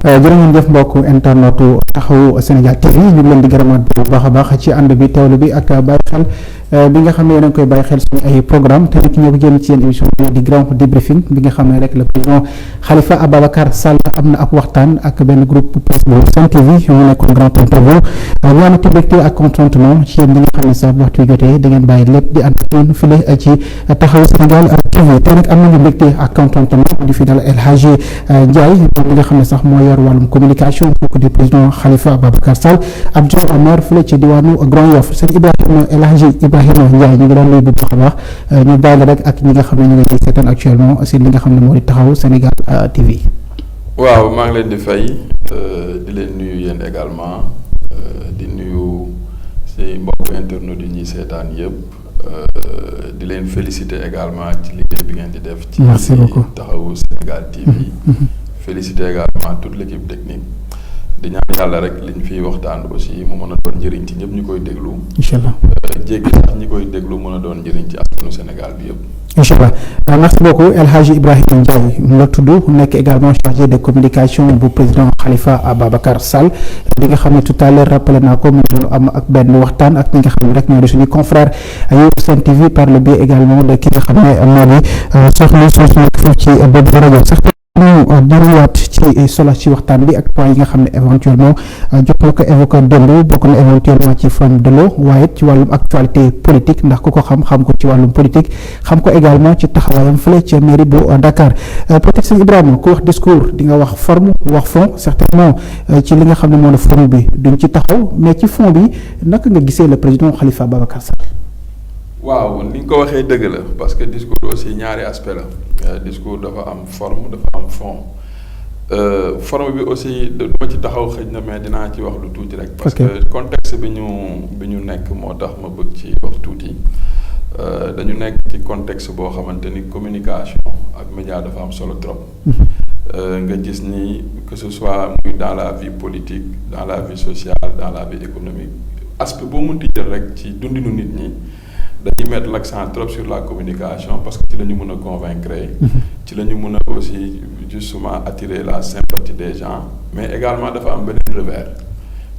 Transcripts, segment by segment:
jërë ngeen jëf mbokk internetu taxawu Sénégal TV ñu ngi leen di gërëmaat bu baax a baax ci ànd bi teewlu bi ak bàyyi xel bi nga xam ne yéen a ngi koy bàyyi xel suñu ay programme te nag ñoo ko jëm ci yéen émission di grand débriefing bi nga xam ne rek le président Khalifa Ababacar Sall am na ab waxtaan ak benn groupe presse bu Sen TV mu nekkoon grand interview ñu amati mbégte ak contentement ci yéen ñi nga xam ne sax waxtu jotee da ngeen bàyyi lépp di ànd ak ñun file ci taxawu Sénégal TV te nag am nañu mbégte ak contentement di fi dal El Hadji Ndiaye bi nga xam ne sax moo yor wàllum communication kooku di président Khalifa Ababacar Sall adjoint au maire fële ci diwaanu Grand Yoff sëñ Ibrahima El Hadji Ibrahima Ndiaye ñu ngi doon nuyu bu baax a baax ñu bàyyi la rek ak ñi nga xam ne ñu ngi seetaan actuellement si li nga xam ne moo di taxaw Sénégal TV. waaw maa ngi leen di fay di leen nuyu yéen également di nuyu si mbokk internet yi ñuy seetaan yëpp di leen féliciter également ci liggéey bi ngeen di def. merci beaucoup ci taxawu Sénégal TV. féliciter également toute l'équipe technique di ñaan yàlla rek liñ fiy waxtaan aussi mu mën a doon njëriñ ci ñëpp ñu koy déglu. incha allah jéggi sax ñi koy déglu mën a doon njëriñ ci askanu Sénégal bi yëpp. incha allah merci beaucoup El Hadji Ibrahima Ndiaye la tudd nekk également chargé de communication bu président Khalifa Ababacar Sall bi nga xam ne tout à l'heure rappelé naa ko mu doon am ak benn waxtaan ak ñi nga xam ne rek ñoo di suñu confrère yu Sen TV par le biais également de ki nga xam ne moo di soxna soosu nekk foofu ci boobu rajo sax ñu delluwaat ci solo ci waxtaan bi ak point yi nga xam ne éventuellement jot na ko évoqué démb bokk na éventuellement ci forme de l'eau waaye ci wàllum actualité politique ndax ku ko xam ko ci wàllum politique xam ko également ci taxawaayam fële ci mairie bu Dakar peut-être sëñ Ibrahima ku wax discours di nga wax forme wax fond certainement ci li nga xam ne moo la forme bi duñ ci taxaw mais ci fond bi naka nga gisee le président Khalifa Ababacar Sall. waaw ni nga ko waxee dëgg la parce que discours aussi ñaari aspect la discours dafa am forme dafa am fond forme bi aussi duma ci taxaw xëj na mais dinaa ci wax lu tuuti rek. parce que contexte bi ñu nekk moo tax ma bëgg ci wax tuuti dañu nekk ci contexte boo xamante ni communication ak média dafa am solo trop. nga gis ni que ce soit muy dans la vie politique dans la vie sociale dans la vie économique aspect boo mënti jël rek ci dundinu nit ñi. dañuy mettre l'accent trop sur la communication parce que ci la ñu mën a convaincre ci la ñu mën a aussi justement attirer la sympathie des gens mais également dafa am beneen revers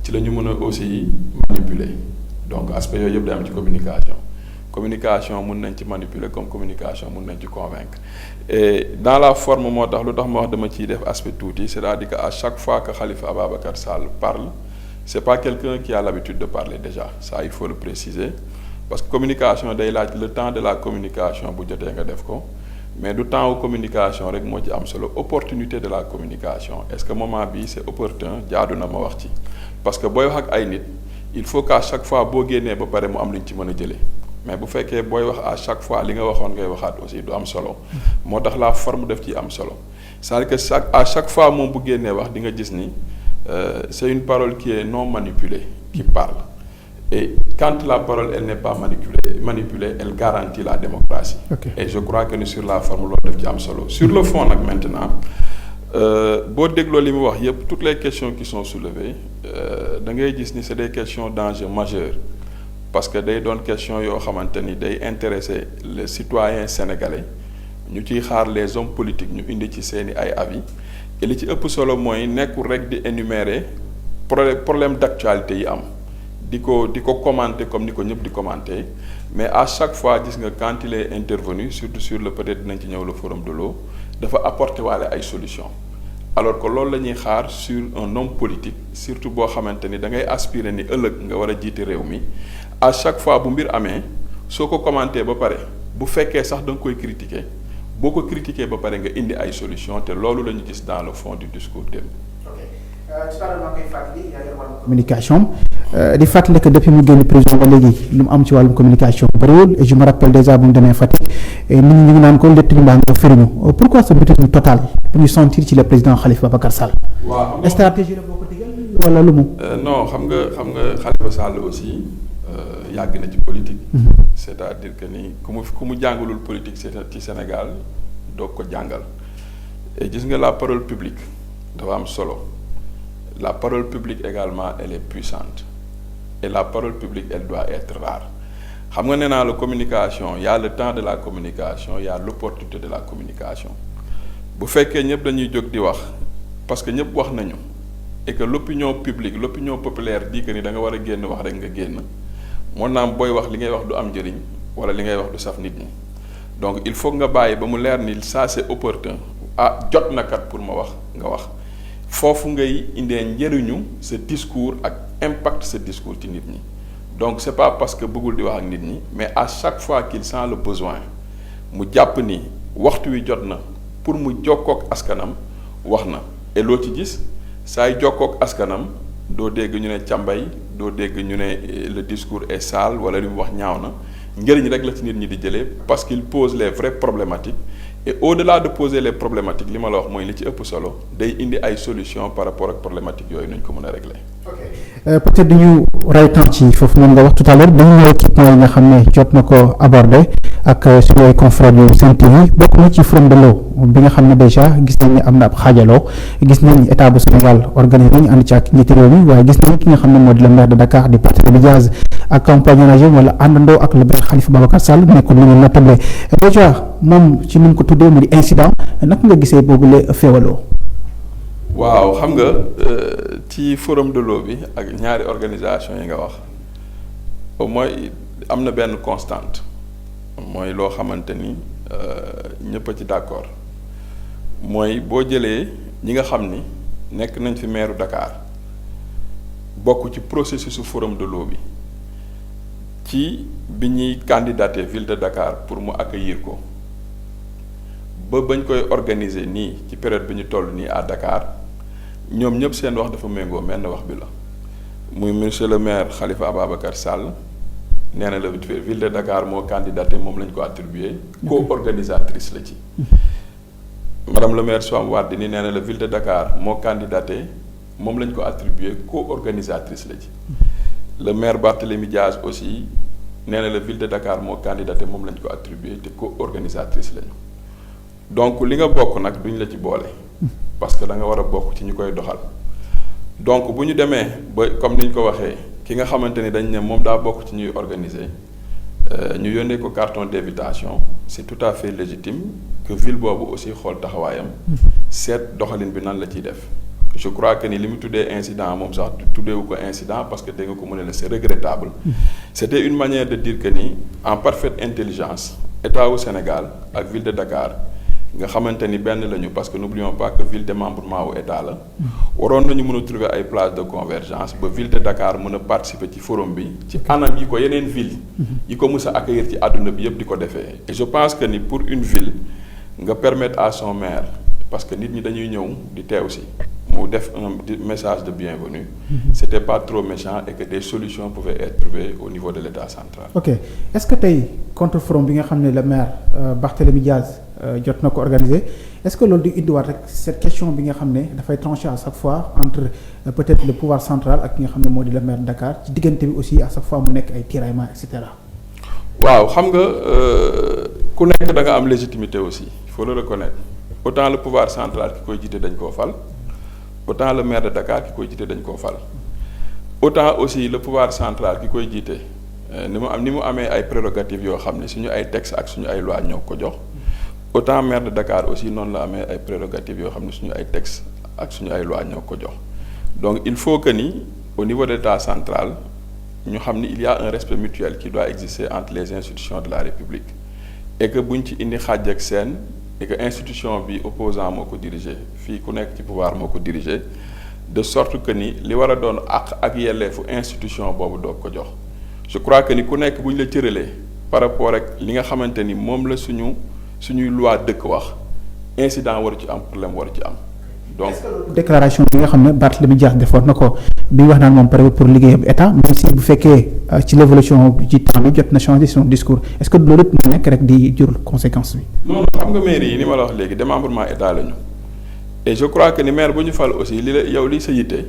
ci la ñu mën a aussi manipuler donc aspect yooyu yëpp day am ci communication mën nañ ci manipuler comme communication mën nañ ci convaincre et dans la forme moo tax lu tax ma wax dama ciy def aspect tuuti c'est-à-dire que à chaque fois que Khalifa Ababacar Sall parle c'est pas quelqu'un qui a l'habitude de parler déjà ça il faut le préciser parce que communication day laaj le temps de la communication bu jotee nga def ko mais du temps wu communication rek moo ci am solo opportunité de la communication est-ce que moment bi c'est opportun jaadu na ma wax ci parce que booy wax ak ay nit il faut qu'à chaque fois boo génnee ba pare mu am lu ñu ci mën a jëlee mais bu fekkee booy wax à chaque fois li nga waxoon ngay waxaat aussi du am solo moo tax la forme def ci am solo c'est-à-dire que à chaque fois moom bu génnee wax di nga gis ni c'est une parole qui est non manipulée qui parle. Et quand la parole elle n'est pas manipulée elle garantit la démocratie. Okay. Et je crois que ni sur la forme loolu def ci am solo sur le fond nag maintenant boo dégloo li mu wax yépp toutes les questions qui sont soulevées da ngay gis ni c'est des questions d'enjeu majeur parce que day doon question yoo xamante ni day intéresser les citoyens sénégalais ñu ciy xaar les hommes politiques ñu indi ci seeni ay avis et li ci ëpp solo mooy nekkul rek di énumérer problème d'actualité yi am. di ko commenter comme ni ko ñëpp di commenter mais à chaque fois gis nga quand il est intervenu surtout sur le peut-être dinañ ci ñëw le forum de l'eau dafa apporter waale ay solutions alors que loolu la ñuy xaar sur un homme politique surtout boo xamante ni da ngay aspirer ni ëllëg nga war a jiite réew mi à chaque fois bu mbir amee soo ko commenter ba pare bu fekkee sax da nga koy critiquer boo ko critiquer ba pare nga indi ay solutions te loolu la ñu gis dans le fond du discours démb. communication di fàttali que depuis mu génn prison ba léegi lu mu am ci wàllum communication bëriwul et je me rappelle déjà bu mu demee Fatick nit ñi ñu ngi naan ko létt ñu mbaa nga firiñu pourquoi ce mutisme total pour ñu sentir ci le président Khalifa Ababacar Sall. waaw stratégie la boo ko digal wala lu mu. non xam nga Khalifa Sall aussi yàgg na ci politique. c'est-à-dire que ni ku mu jàngalul politique ci Sénégal doog ko jàngal et gis nga la parole publique dafa am solo. La parole publique également elle est puissante et la parole publique elle doit être rare xam nga nee naa la communication y a le temps de la communication y a l'opportunité de la communication bu fekkee ñëpp dañuy jóg di wax parce que ñëpp wax nañu et que l'opinion publique l'opinion populaire dit que ni da nga war a génn wax rek nga génn moo naam booy wax li ngay wax du am njëriñ wala li ngay wax du saf nit ñi donc il faut nga bàyyi ba mu leer ni ça c'est opportun jot na kat pour ma wax nga wax foofu ngay indee njëriñu sa discours ak impact sa discours ci nit ñi donc c'est pas parce que bëggul di wax ak nit ñi mais à chaque fois qu'il sent le besoin mu jàpp ni waxtu wi jot na pour mu jokkook askanam wax na et loo ci gis saay jokkook askanam doo dégg ñu ne càmbay doo dégg ñu ne le discours est sale wala li mu wax ñaaw na njëriñ rek la ci nit ñi di jëlee parce qu'il pose les vraies problématiques et au-delà de poser les problématiques li ma la wax mooy li ci ëpp solo day indi ay solutions par rapport ak problématiques yooyu nuñ ko mën a régler. peut-être duñu ray temps ci foofu noonu nga wax tout à l'heure dañu ñëw ci point yi nga xam ne jot na ko aborder ak suñu ay confrères yu Sen TV bokk na ci Forum de l'eau bi nga xam ne déjà gis nañ ne am na ab xaajaloo gis nañ état bu Sénégal organisé nañ ànd ci ak njiitu réew mi waaye gis nañ ki nga xam ne moo di le maire de Dakar di Barthélémy Dias ak compagnonnage wala àndandoo ak le maire Khalifa Babacar Sall nekkul lu ñu nattable déjà moom ci nu mu ko tuddee mu di incident naka nga gisee boobu la féewaloo. waaw xam nga ci Forum de l'eau bi ak ñaari organisation yi nga wax au moins am na benn constante mooy loo xamante ni ñëpp a ci d'accord mooy boo jëlee ñi nga xam ni nekk nañ fi maire Dakar bokk ci processus su Forum de l'eau bi ci bi ñuy candidater ville de Dakar pour mu accueillir ko ba bañ koy organiser nii ci période bi ñu toll nii à Dakar ñoom ñëpp seen wax dafa méngoo menn wax bi la muy monsieur le maire Khalifa Ababacar Sall nee na la ville de Dakar moo candidaté moom lañ ko attribué co-organisatrice la ci madame le maire Soham Wardini nee na la ville de Dakar moo candidaté moom lañ ko attribué co-organisatrice la ci le maire Barthélémy Dias aussi nee na la ville de Dakar moo candidaté moom lañ ko attribué te co-organisatrice lañu donc li nga bokk nag duñ la ci boole parce que da nga war a bokk ci ñu koy doxal donc bu ñu demee ba comme ni ñu ko waxee ki nga xamante ni dañ ne moom daa bokk ci ñuy organiser ñu yónnee ko carton d'invitation c'est tout à fait légitime que ville boobu aussi xool taxawaayam seet doxalin bi nan la ciy def je crois que ni li mu tuddee incident moom sax tuddeewu ko incident parce que dégg nga ko mu ne la c'est regrettable c'était une manière de dire que ni en parfaite intelligence état wu Sénégal ak ville de Dakar nga xamante ni benn lañu parce que n'oublions pas que ville démembrement wu état la waroon nañu mën a trouver ay places de convergence ba ville de Dakar mën a participer ci forum bi ci anam yi ko yeneen ville yi ko mës a accueillir ci àdduna bi yëpp di ko defee et je pense que ni pour une ville nga permettre à son maire parce que nit ñi dañuy ñëw di teew si mu def un message de bienvenue c'était pas trop méchant et que des solutions pouvaient être trouvées au niveau de l'État central. ok est-ce que tey contre forum bi nga xam ne le maire Barthélémy Dias jot na ko organiser est-ce que loolu di indiwaat rek cette question bi nga xam ne dafay trancher à chaque fois entre peut-être le pouvoir central ak ki nga xam ne moo di le maire de Dakar ci diggante bi aussi à chaque fois mu nekk ay tiraillements et cetera. waaw xam nga ku nekk da nga am légitimité aussi il faut le reconnaître autant le pouvoir central ki koy jiite dañ koo fal autant le maire de Dakar ki koy jiite dañ koo fal autant aussi le pouvoir central ki koy jiite ni mu amee ay prérogatives yoo xam ne suñu ay textes ak suñu ay lois ñoo ko jox autant maire de Dakar aussi noonu la amee ay prérogatives yoo xam ne suñu ay textes ak suñu ay lois ñoo ko jox donc il faut que ni au niveau de l'État central ñu xam ni il y a un respect mutuel qui doit exister entre les institutions de la République et que buñ ci indi xàjj ak seen et que institution bi opposant moo ko diriger fii ku nekk ci pouvoir moo ko diriger de sorte que ni li war a doon ak yelleefu institution boobu doog ko jox je crois que ni ku nekk bu ñu la cëralee par rapport ak li nga xamante ni moom la suñuy loi dëkk wax incident waru ci am problème waru ci am donc déclaration bi nga xam ne Barthélémy Dias defoon na ko bi wax naan moom pare pour liggéeyam état même si bu fekkee ci l'évolution ci temps bi jot na changer son discours est-ce que loolu yëpp mu nekk rek di jur conséquence bi. non xam nga maire yi ni ma la wax léegi démembrement état la ñu et je crois que ni maire bu ñu fal aussi li la yow li sa yitte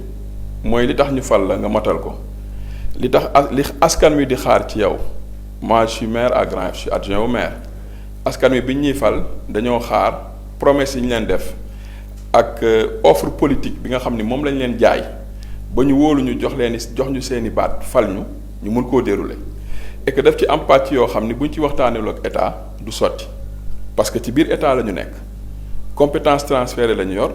mooy li tax ñu fal la nga matal ko li tax li askan wi di xaar ci yow moi je suis maire à Grand Yoff je suis adjoint au maire askan wi bi ñuy fal dañoo xaar promesse yi ñu leen def. ak offre politique bi nga xam ni moom lañ leen jaay ba ñu wóolu ñu jox ñu seeni baat fal ñu mën koo dérouler et que daf ci am pàcc yoo xam ni buñ ci waxtaanee ak état du sotti parce que ci biir état la ñu nekk compétence transférée la ñu yor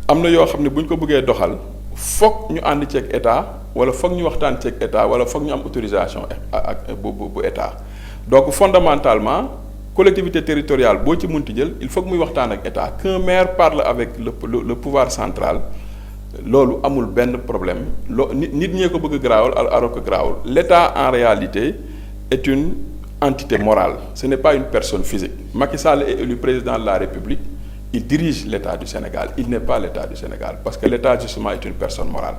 am na yoo xam ne bu ñu ko bëggee doxal foog ñu ànd ceeg état wala foog ñu waxtaan ceeg état wala foog ñu am autorisation ak bu état donc fondamentalement collectivité territoriale boo ci munti jël il faut que muy waxtaan ak état qu'un maire parle avec le pouvoir central loolu amul benn problème nit ñee ko bëgg garaawal alors que garaawul l'état en réalité est une entité morale ce n'est pas une personne physique Macky Sall est élu président de la République il dirige l'État du Sénégal il n'est pas l'État du Sénégal parce que l'État justement est une personne morale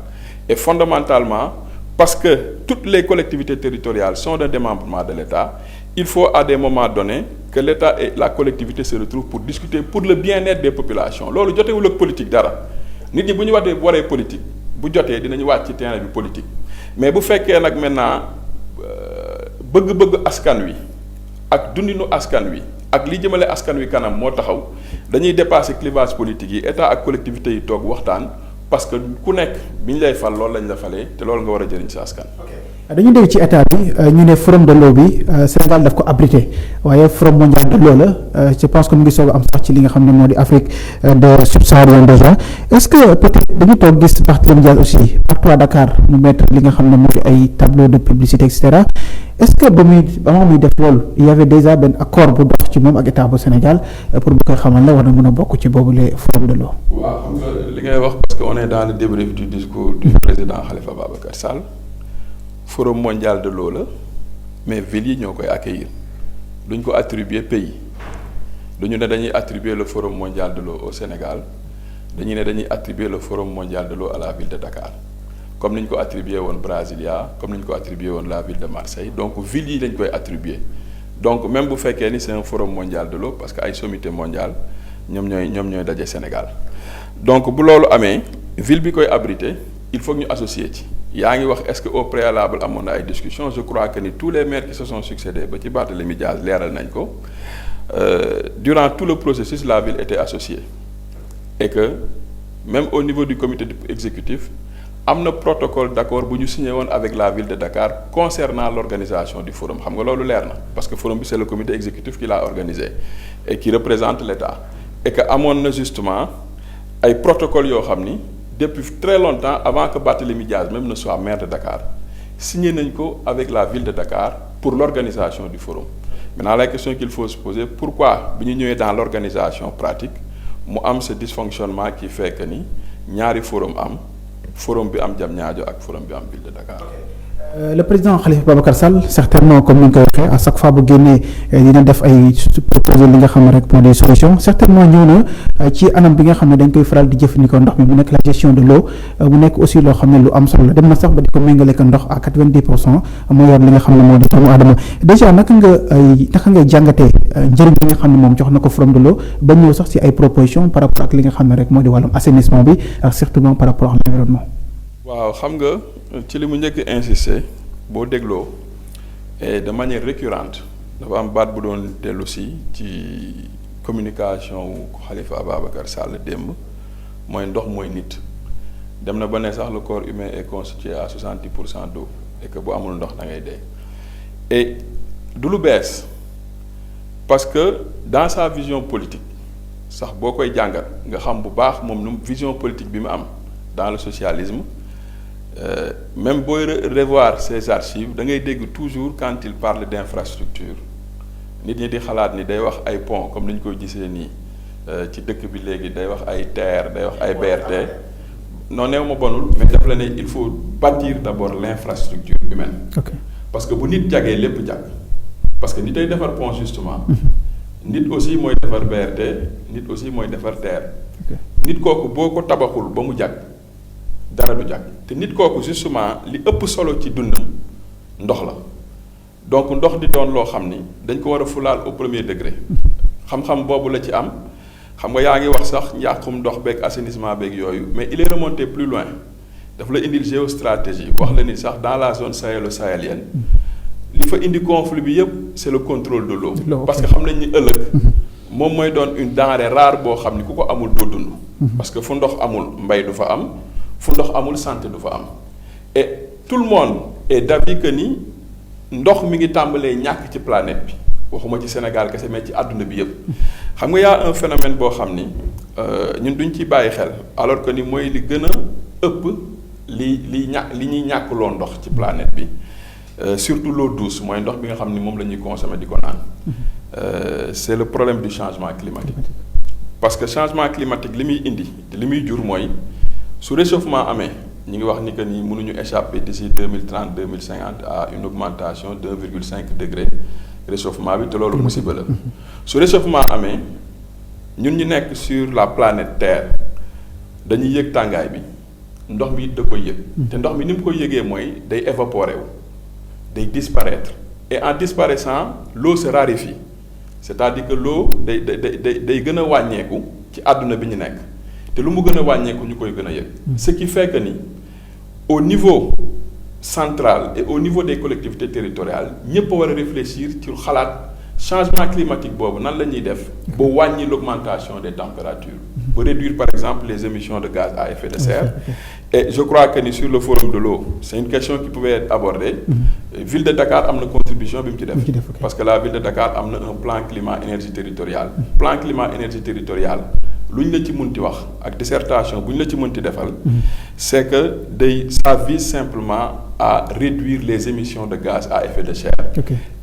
et fondamentalement parce que toutes les collectivités territoriales sont un démembrement de l'État il faut à des moments donnés que l'État et la collectivité se retrouvent pour discuter pour le bien-être des populations loolu jotewul ak politique dara nit ñi bu ñu waree politique bu jotee dinañu wàcc ci terrain bi politique mais bu fekkee nag maintenant bëgg-bëgg askan wi ak dundinu askan wi ak li jëmale askan wi kanam moo taxaw dañuy dépasser clivage politique yi état ak collectivité yi toog waxtaan parce que ku nekk bi ñu lay fal loolu lañ la falee te loolu nga war a jëriñ sa askan. dañu dégg ci état bi ñu ne forum de l'eau bi Sénégal daf ko abrité waaye forum mondial de l'eau la je pense que mu ngi soog a am sax ci li nga xam ne moo di Afrique de subsaharienne déjà est-ce que peut-être dañu toog gis Barthélémy Dias aussi partout à Dakar mu mettre li nga xam ne moo di ay tableau de publicité et cetera est-ce que ba muy def loolu il y avait déjà benn accord bu dox ci moom ak état bu Sénégal pour bu koy xamal la war na mën a bokk ci boobu les forum de l'eau. waaw xam nga li ngay wax parce que on est dans le débrief du discours du président Khalifa Babacar Sall. Forum mondial de l'eau la mais villes yi ñoo koy accueillir duñ ko attribuer pays duñu ne dañuy attribuer le forum mondial de l'eau au Sénégal dañuy ne dañuy attribuer le forum mondial de l'eau à la ville de Dakar comme ni ñu ko attribuer woon Brasilia comme ni ñu ko attribuer woon la ville de Marseille donc villes yi lañ koy attribuer donc même bu fekkee ni c'est un forum mondial de l'eau parce que ay sommité mondiale ñoom ñooy daje Sénégal donc bu loolu amee ville bi koy abriter il faut que ñu associer ci yaa ngi wax est-ce que au préalable amoon na ay discussions je crois que ni tous les maires qui se sont succédés ba ci Barthélémy Dias leeral nañ ko durant tout le processus la ville était associée et que même au niveau du comité exécutif am na protocole d'accord bu ñu signé woon avec la ville de Dakar concernant l'organisation du forum xam nga loolu leer na parce que forum bi c'est le comité exécutif qui l'a organisé et qui représente l'État et que amoon na justement ay protocoles yoo xam ni depuis très longtemps avant que Barthélémy Dias même ne soit maire de Dakar signé nañ ko avec la ville de Dakar pour l'organisation du forum maintenant la question qu'il faut se poser pourquoi bi ñu ñëwee dans l'organisation pratique mu am ce dysfonctionnement qui fait que ni ñaari forum bi am Diamniadio ak forum bi am ville de Dakar. Le président Khalifa Babacar Sall certainement comme ni nga koy waxee à chaque fois bu génnee dina def ay proposer li nga xam ne rek moo di solution certainement ñëw na ci anam bi nga xam ne dañ koy faral di jëfandikoo ndox mi mu nekk la gestion de l'eau mu nekk aussi loo xam ne lu am solo la dem na sax ba di ko méngale ak ndox à 90% moo yor li nga xam ne moo di doomu aadama déjà naka ngay jàngatee njëriñ bi nga xam ne moom jox na ko forum de l'eau ba ñëw sax ci ay propositions par rapport ak li nga xam ne rek moo di wàllum assainissement bi ak surtout par rapport ak l'environnement. waaw xam nga ci li mu njëkk insister boo dégloo et de manière récurrente dafa am baat bu doon dellu si ci communication wu Khalifa Ababacar Sall démb mooy ndox mooy nit dem na ba ne sax le corps humain est constitué à 70% d'eau et que bu amul ndox da ngay dee et du lu bees parce que dans sa vision politique sax boo koy jàngat nga xam bu baax moom nu vision politique bi mu am dans le socialisme même booy revoir ses archives da ngay dégg toujours quand il parle d'infrastructure nit ñi di xalaat ni day wax ay pont comme ni ñu koy gisee nii ci dëkk bi léegi day wax ay TER day wax ay BRT non néew ma bonul mais daf la ne il faut bâtir d'abord l'infrastructure humaine. Okay. Parce que bu nit jagee lépp jag parce que nit ay defar pont justement nit aussi mooy defar BRT nit aussi mooy defar TER. Nit kooku boo ko tabaxul ba mu jag dara du jag te nit kooku justement li ëpp solo ci dundam ndox la donc ndox di doon loo xam ni dañ ko war a fulaal au premier degré xam-xam boobu la ci am xam nga yaa ngi wax sax njàqum ndox beeg assainissement beeg yooyu mais il est remonté plus loin daf la indil géostratégie wax la ni sax dans la zone sahélo-sahélienne li fa indi conflit bi yépp c'est le contrôle de l'eau parce que xam nañ ni ëllëg moom mooy doon une denrée rare boo xam ni ku ko amul doo dund parce que fu ndox amul mbay du fa am fu ndox amul santé du fa am et tout le monde est d'avis que ni ndox mi ngi tàmbalee ñàkk ci planète bi waxuma ci Sénégal kese mais ci àdduna bi yëpp xam nga y a un phénomène boo xam ni ñun duñ ci bàyyi xel alors que ni mooy li gën a ëpp li ñuy ñàkkloo ndox ci planète bi surtout l'eau douce mooy ndox bi nga xam ni moom la ñuy consommer di ko naan c'est le problème du changement climatique parce que changement climatique li muy indi li muy jur mooy su réchauffement amee ñu ngi wax ni que ni mënuñu échapper d'ici 2030 2050 à une augmentation de 1,5 degré réchauffement bi te loolu musiba la su réchauffement amee ñun ñu nekk sur la planète Terre dañuy yëg tàngaay bi ndox mi da koy yëg te ndox mi ni mu koy yëgee mooy day évaporer wu day disparaître et en disparaissant l'eau se raréfie c'est-à-dire que l'eau day gën a wàññeeku ci àdduna bi ñu nekk te lu mu gën a wàññeeku ñu koy gën a yëg ce qui fait que ni au niveau central et au niveau des collectivités territoriales ñëpp a war a réfléchir ci xalaat changement climatique boobu nan la ñuy def ba wàññi l'augmentation des températures ba réduire par exemple les émissions de gaz à effet de serre et je crois que ni sur le forum de l'eau c'est une question qui pouvait être abordée ville de Dakar am na contribution bi mu ci def parce que la ville de Dakar am na un plan climat énergie territorial plan climat énergie territorial lu ñu la ci mënti wax ak dissertation bu ñu la ci mënti defal c'est que ça vise simplement à réduire les émissions de gaz à effet de serre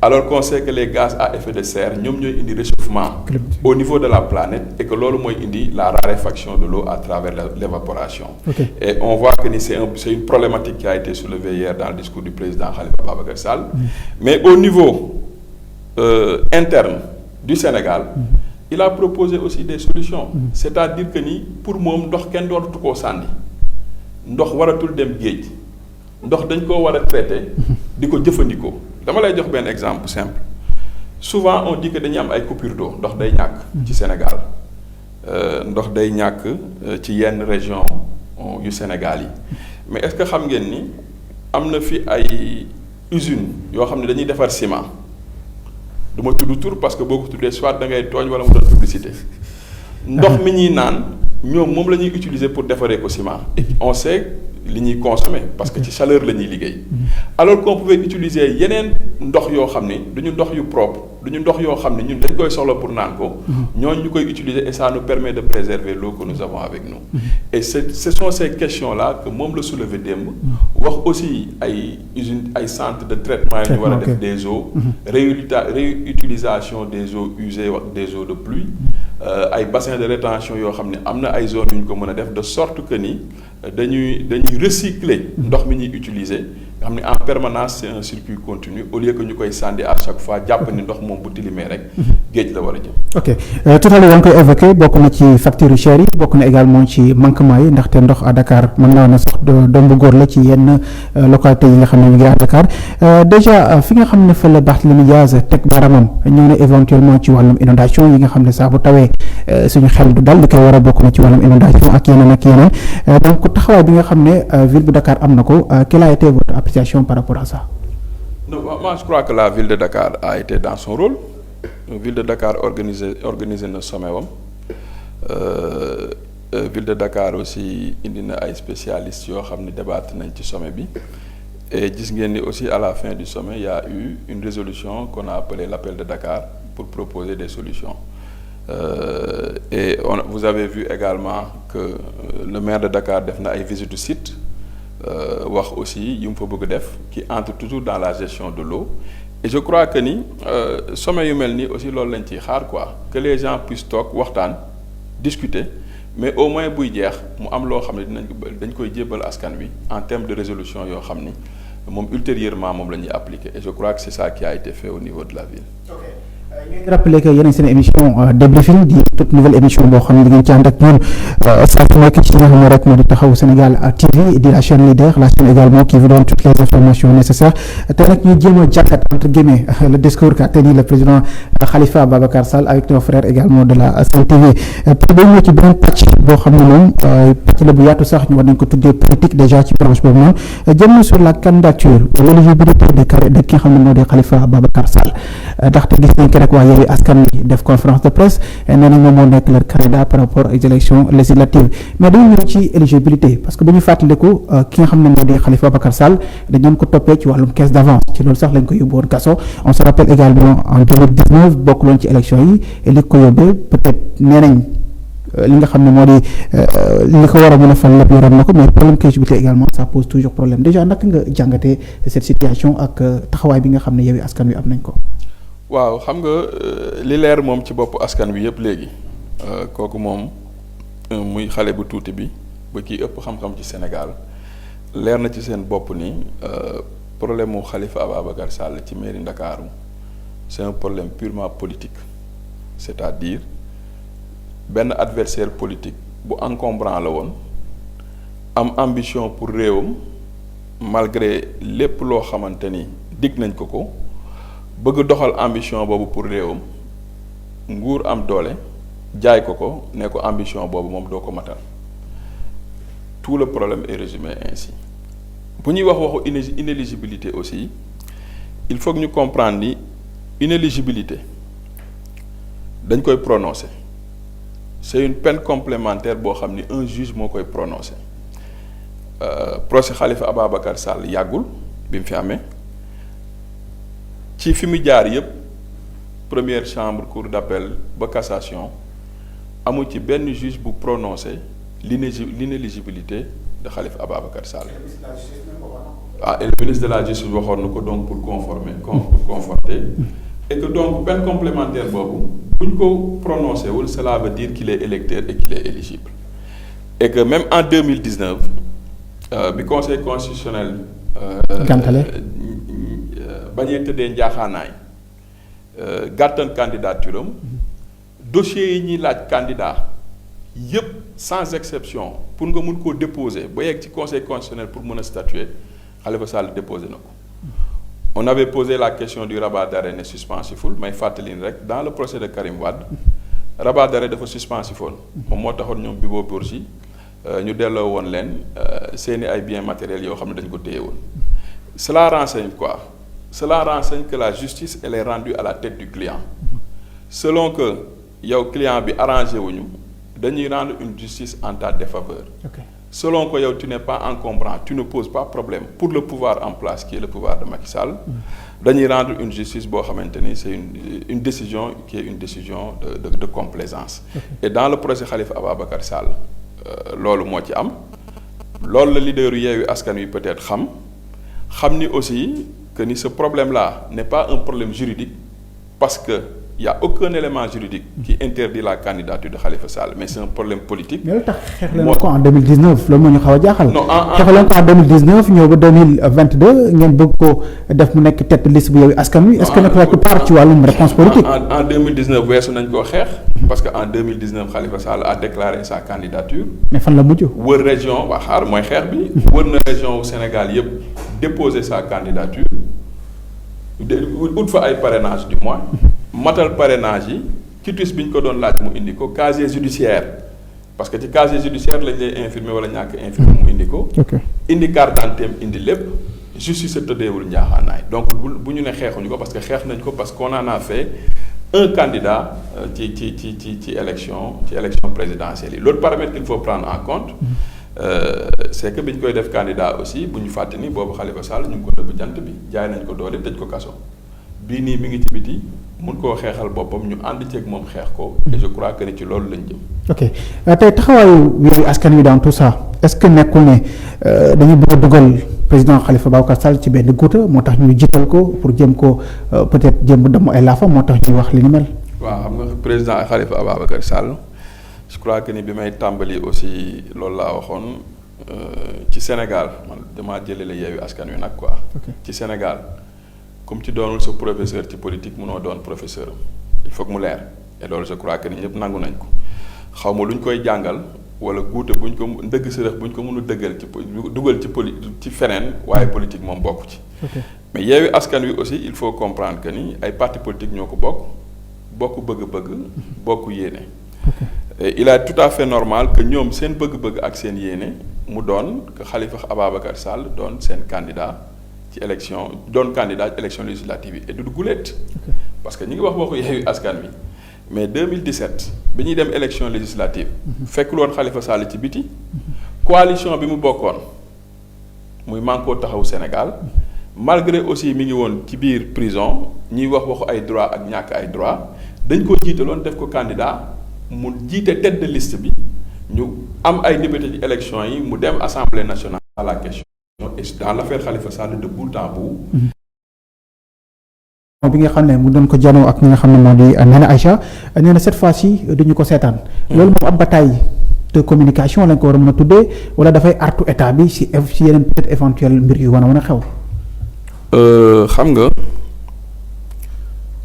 alors qu'on sait que les gaz à effet de serre ñoom ñooy indi réchauffement au niveau de la planète et que loolu mooy indi la raréfaction de l'eau à travers l'évaporation et on voit que ni c'est une problématique qui a été soulevée hier dans le discours du président Khalifa Babacar Sall mais au niveau interne du Sénégal il a proposé aussi des solutions c'est-à-dire que ni pour moom ndox kenn dootatu koo sànni ndox waratul dem géej ndox dañ koo war a traiter di ko jëfandikoo dama lay jox benn exemple simple souvent on dit que dañuy am ay coupures d'eau ndox day ñàkk ci Sénégal ndox day ñàkk ci yenn région yu Sénégal yi mais est-ce que xam ngeen ni am na fi ay usines yoo xam ne dañuy defar ciment du ma tudd tur parce que boo ko tuddee soit da ngay tooñ wala mu doon publicité ndox mi ñuy naan ñoom moom la ñuy utiliser pour defaree ko ciment et on sait li ñuy consommer parce que ci chaleur la ñuy liggéey alors qu'on pouvait utiliser yeneen ndox yoo xam ni duñu ndox yu propre duñu ndox yoo xam ne ñun dañ koy soxla pour naan ko ñooñu ñu koy utiliser et ça nous permet de préserver l'eau que nous avons avec nous et ce sont ces questions-là que moom la soulever démb wax aussi ay usines ay centres de traitement yi ñu war a def des eaux réutilisation des eaux usées ak des eaux de pluie ay bassins de rétention yoo xam ne am na ay zones yu ñu ko mën a def de sorte que ni dañuy recycler ndox mi ñuy utiliser nga xam ne en permanence c'est un circuit continu au lieu que ñu koy sànni à chaque fois jàpp ni ndox moom bu tilimee rek géej la war a jëm. ok tout à l'heure yaa ngi koy évoqué bokk na ci factures yu chères yi bokk na également ci manquement yi ndaxte ndox à Dakar mën naa na sax doom bu góor la ci yenn localités yi nga xam ne ñu ngi à Dakar déjà fi nga xam ne fa la Barthélémy Dias teg baramam ñëw na éventuellement ci wàllum inondation yi nga xam ne saa bu tawee suñu xel du dal li koy war a bokk na ci wàllum inondation ak yeneen donc taxawaay bi nga xam ne ville bu Dakar am na ko quelle a été votre appréciation par rapport à ça? Non, moi je crois que la ville de Dakar a été dans son rôle. La ville de Dakar organisé na sommet wam ville de Dakar aussi indi na ay spécialistes yoo xam ne débattre nañ ci sommet bi et gis ngeen ni aussi à la fin du sommet il y a eu une résolution qu'on a appelée l'appel de Dakar pour proposer des solutions et vous avez vu également que le maire de Dakar def na ay visites du site wax aussi yu mu fa bëgg def qui entre toujours dans la gestion de l'eau et je crois que ni sommet yu mel nii aussi loolu lañ ciy xaar quoi que les gens puissent toog waxtaan discuter mais au moins buy jeex mu am loo xam ne dañ koy jébbal askan wi en termes de résolution yoo xam ni moom ultérieurement moom la ñuy appliquer et je crois que c'est ça qui a été fait au niveau de la ville. ñu rappeler que yéen a seen émission débriefing di toute nouvelle émission boo xam ne di ngeen ci ànd ak ñun saa su nekk ci li nga xam ne rek moo di Taxawu Sénégal TV di la chaîne leader la chaîne également qui vous donne toutes les informations nécessaires te nag ñu jéem a jàngat entre guillemets le discours qu'a tenu le président Khalifa Babacar Sall avec nos frères également de la Sen TV pour day ñëw ci beneen pàcc boo xam ne moom pàcc la bu yaatu sax ñu war nañ ko tuddee politique déjà ci branche boobu noonu jëm sur la candidature l'éligibilité de ki nga xam ne moo di Khalifa Babacar Sall ndaxte gis nañ rek waa Yewwi Askan Wi def conférence de presse nee nañ moom moo nekk leur candidat par rapport aux élections législatives mais dañu ñëw ci éligibilité parce que bu ñu fàttaliku ki nga xam ne moo di Khalifa Ababacar Sall dañu ko toppee ci wàllum caisse d'avance ci loolu sax lañ ko yóbbu woon kaso on se rappelle également en 2019 bokkuloon ci élection yi li ko yóbbee peut-être nee nañ li nga xam ne moo di li ko war a mën a fal lépp yoroon na ko mais problème d'éligibilité également ça pose toujours problème déjà naka nga jàngatee cette situation ak taxawaay bi nga xam ne Yewwi Askan Wi am nañ ko. waaw xam nga li leer moom ci bopp askan wi yëpp léegi kooku moom muy xale bu tuuti bi ba kii ëpp xam-xam ci Sénégal leer na ci seen bopp ni problème mu Khalifa Ababacar Sall ci mairie Ndakaaru c'est un problème purement politique c'est-à-dire benn adversaire politique bu encombrant la woon am ambition pour réewam malgré lépp loo xamante ni dig nañ ko bëgg doxal ambition boobu pour réewam nguur am doole jaay ko ne ko ambition boobu moom doo ko matal tout le problème est résumé ainsi bu ñuy waxu inéligibilité aussi il faut que ñu comprendre ni inéligibilité dañ koy prononcer c'est une peine complémentaire boo xam ni un juge moo koy prononcer procès Khalifa Ababacar Sall yàggul bi mu fi amee ci fi mu jaar yépp première chambre cour d'appel ba cassation amul ci benn juge bu prononcer l'inéligibilité de Khalifa Ababacar Sall. Et le ministre de la justice waxoon na ko donc pour conforter et que donc peine complémentaire boobu bu ñu ko prononcé wul cela veut dire qu'il est électeur et qu'il est éligible et que même en 2019 bi conseil constitutionnel gàntale bañee tëddee njaaxaanaay gàttan candidature am dossiers yi ñuy laaj candidat yépp sans exception pour nga mun koo déposer ba yegg ci conseil constitutionnel pour mën a statuer Khalifa Sall déposé na ko. On avait posé la question du rabat d'arrêt ne suspensiful may fàttali rek dans le procès de Karim Wade rabat d'arrêt dafa suspensifoon moom moo taxoon ñoom Bibo Bourgi ñu delloo woon leen seeni ay biens matériels yoo xam ne dañ ko téye woon. Cela renseigne quoi? Cela renseigne que la justice elle est rendue à la tête du client selon que yow client bi arrangé wuñu dañuy rendre une justice en ta défaveur. Okay. Selon que yow tu n'es pas encombrant, tu ne poses pas problème pour le pouvoir en place qui est le pouvoir de Macky Sall, dañuy rendre une justice boo xamante ni c'est une décision qui est une décision de complaisance. Okay. Et dans le procès Khalifa Ababacar Sall loolu moo ci am loolu la leader yu Yewwi Askan Wi peut-être xam ni aussi que ni ce problème-là n'est pas un problème juridique parce que il y a aucun élément juridique qui interdit la candidature de Khalifa Sall mais c'est un problème politique. mais lu tax xeex leen ko en 2019 loolu moo ñu xaw a jaaxal. non xeex leen ko en 2019 ñëw ba 2022 ngeen bëgg ko def mu nekk tête de liste bu Yewwi Askan Wi. est-ce que nekk quelque part ci wàllum réponse politique. en 2019 weesu nañ koo xeex. parce que en 2019 Khalifa Sall a déclaré sa candidature. mais fan la mujj. wër région waa xaar mooy xeex bi. wër na région Sénégal yépp déposer sa candidature ut fa ay parrainage du moins. matal parrainage yi quitus bi ñu ko doon laaj mu indi ko casier judiciaire parce que ci casier judiciaire lañ lay infirmer wala ñàkk infirmer mu indi ko. indi carte d'identité indi lépp justice tëddeewul njaaxaanaay donc bu ñu ne xeexuñu ko parce que xeex nañ ko parce qu'on en a fait un candidat ci élection présidentielle yi l'autre paramètre qu'il faut prendre en compte c'est que bi ñu koy def candidat aussi bu ñu fàtte ni boobu Khalifa Sall ñu ngi ko nëbb jant bi jaay nañ ko doole tëj ko kaso bii nii mi ngi ci biti mun koo xeexal boppam ñu ànd ceeg moom xeex ko et je crois que ni ci loolu lañ jëm. ok tey taxawaayu Yewwi Askan Wi dans tout ça est-ce que nekkul ne dañu bëgg a dugal président Khalifa Ababacar Sall ci benn guuta moo tax ñu jiital ko pour jëm ko peut-être jëm damm ay laafa moo tax ñuy wax li ni mel. waaw xam nga président Khalifa Ababacar Sall je crois que ni bi may tàmbali aussi loolu laa waxoon ci Sénégal man damaa jëlee la Yewwi Askan Wi nag quoi. ci Sénégal. comme ci doonul sa professeur ci politique mënoo doon professeur il faut que mu leer et loolu je crois que ni ñëpp nangu nañ ko xaw ma lu ñu koy jàngal wala guute bu ñu ko ndëgg sërëx bu ñu ko mën a dëggal ci dugal ci feneen waaye politique moom bokk ci. mais Yewwi Askan Wi aussi il faut comprendre que ni ay parti politique ñoo ko bokk bëgg-bëgg bokk yéene. et il est tout à fait normal que ñoom seen bëgg-bëgg ak seen yéene mu doon que Khalifa Ababacar Sall doon seen candidat. ci élection doon candidat ci élection législative yi et du guléet parce que ñi ngi wax waxu Yewwi Askan Wi mais 2017 bi ñuy dem élection législative fekkul woon Khalifa Sall ci biti coalition bi mu bokkoon muy Manko Taxawu Sénégal malgré aussi mi ngi woon ci biir prison ñuy wax waxu ay droit ak ñàkk ay droit dañ ko jiitaloon def ko candidat mu jiite tête de liste bi ñu am ay député ci élection yi mu dem assemblée nationale à la question et dans l'affaire Khalifa Sall de bout en bout bi nga xam ne mu doon ko janoo ak ñi nga xam ne moo di Nene Aïcha nee na cette fois-ci duñu ko seetaan loolu moom ab bataille de communication lañ ko war a mën a tuddee wala dafay artu état bi si yeneen peut-être éventuel mbir yu war a mën a xew xam nga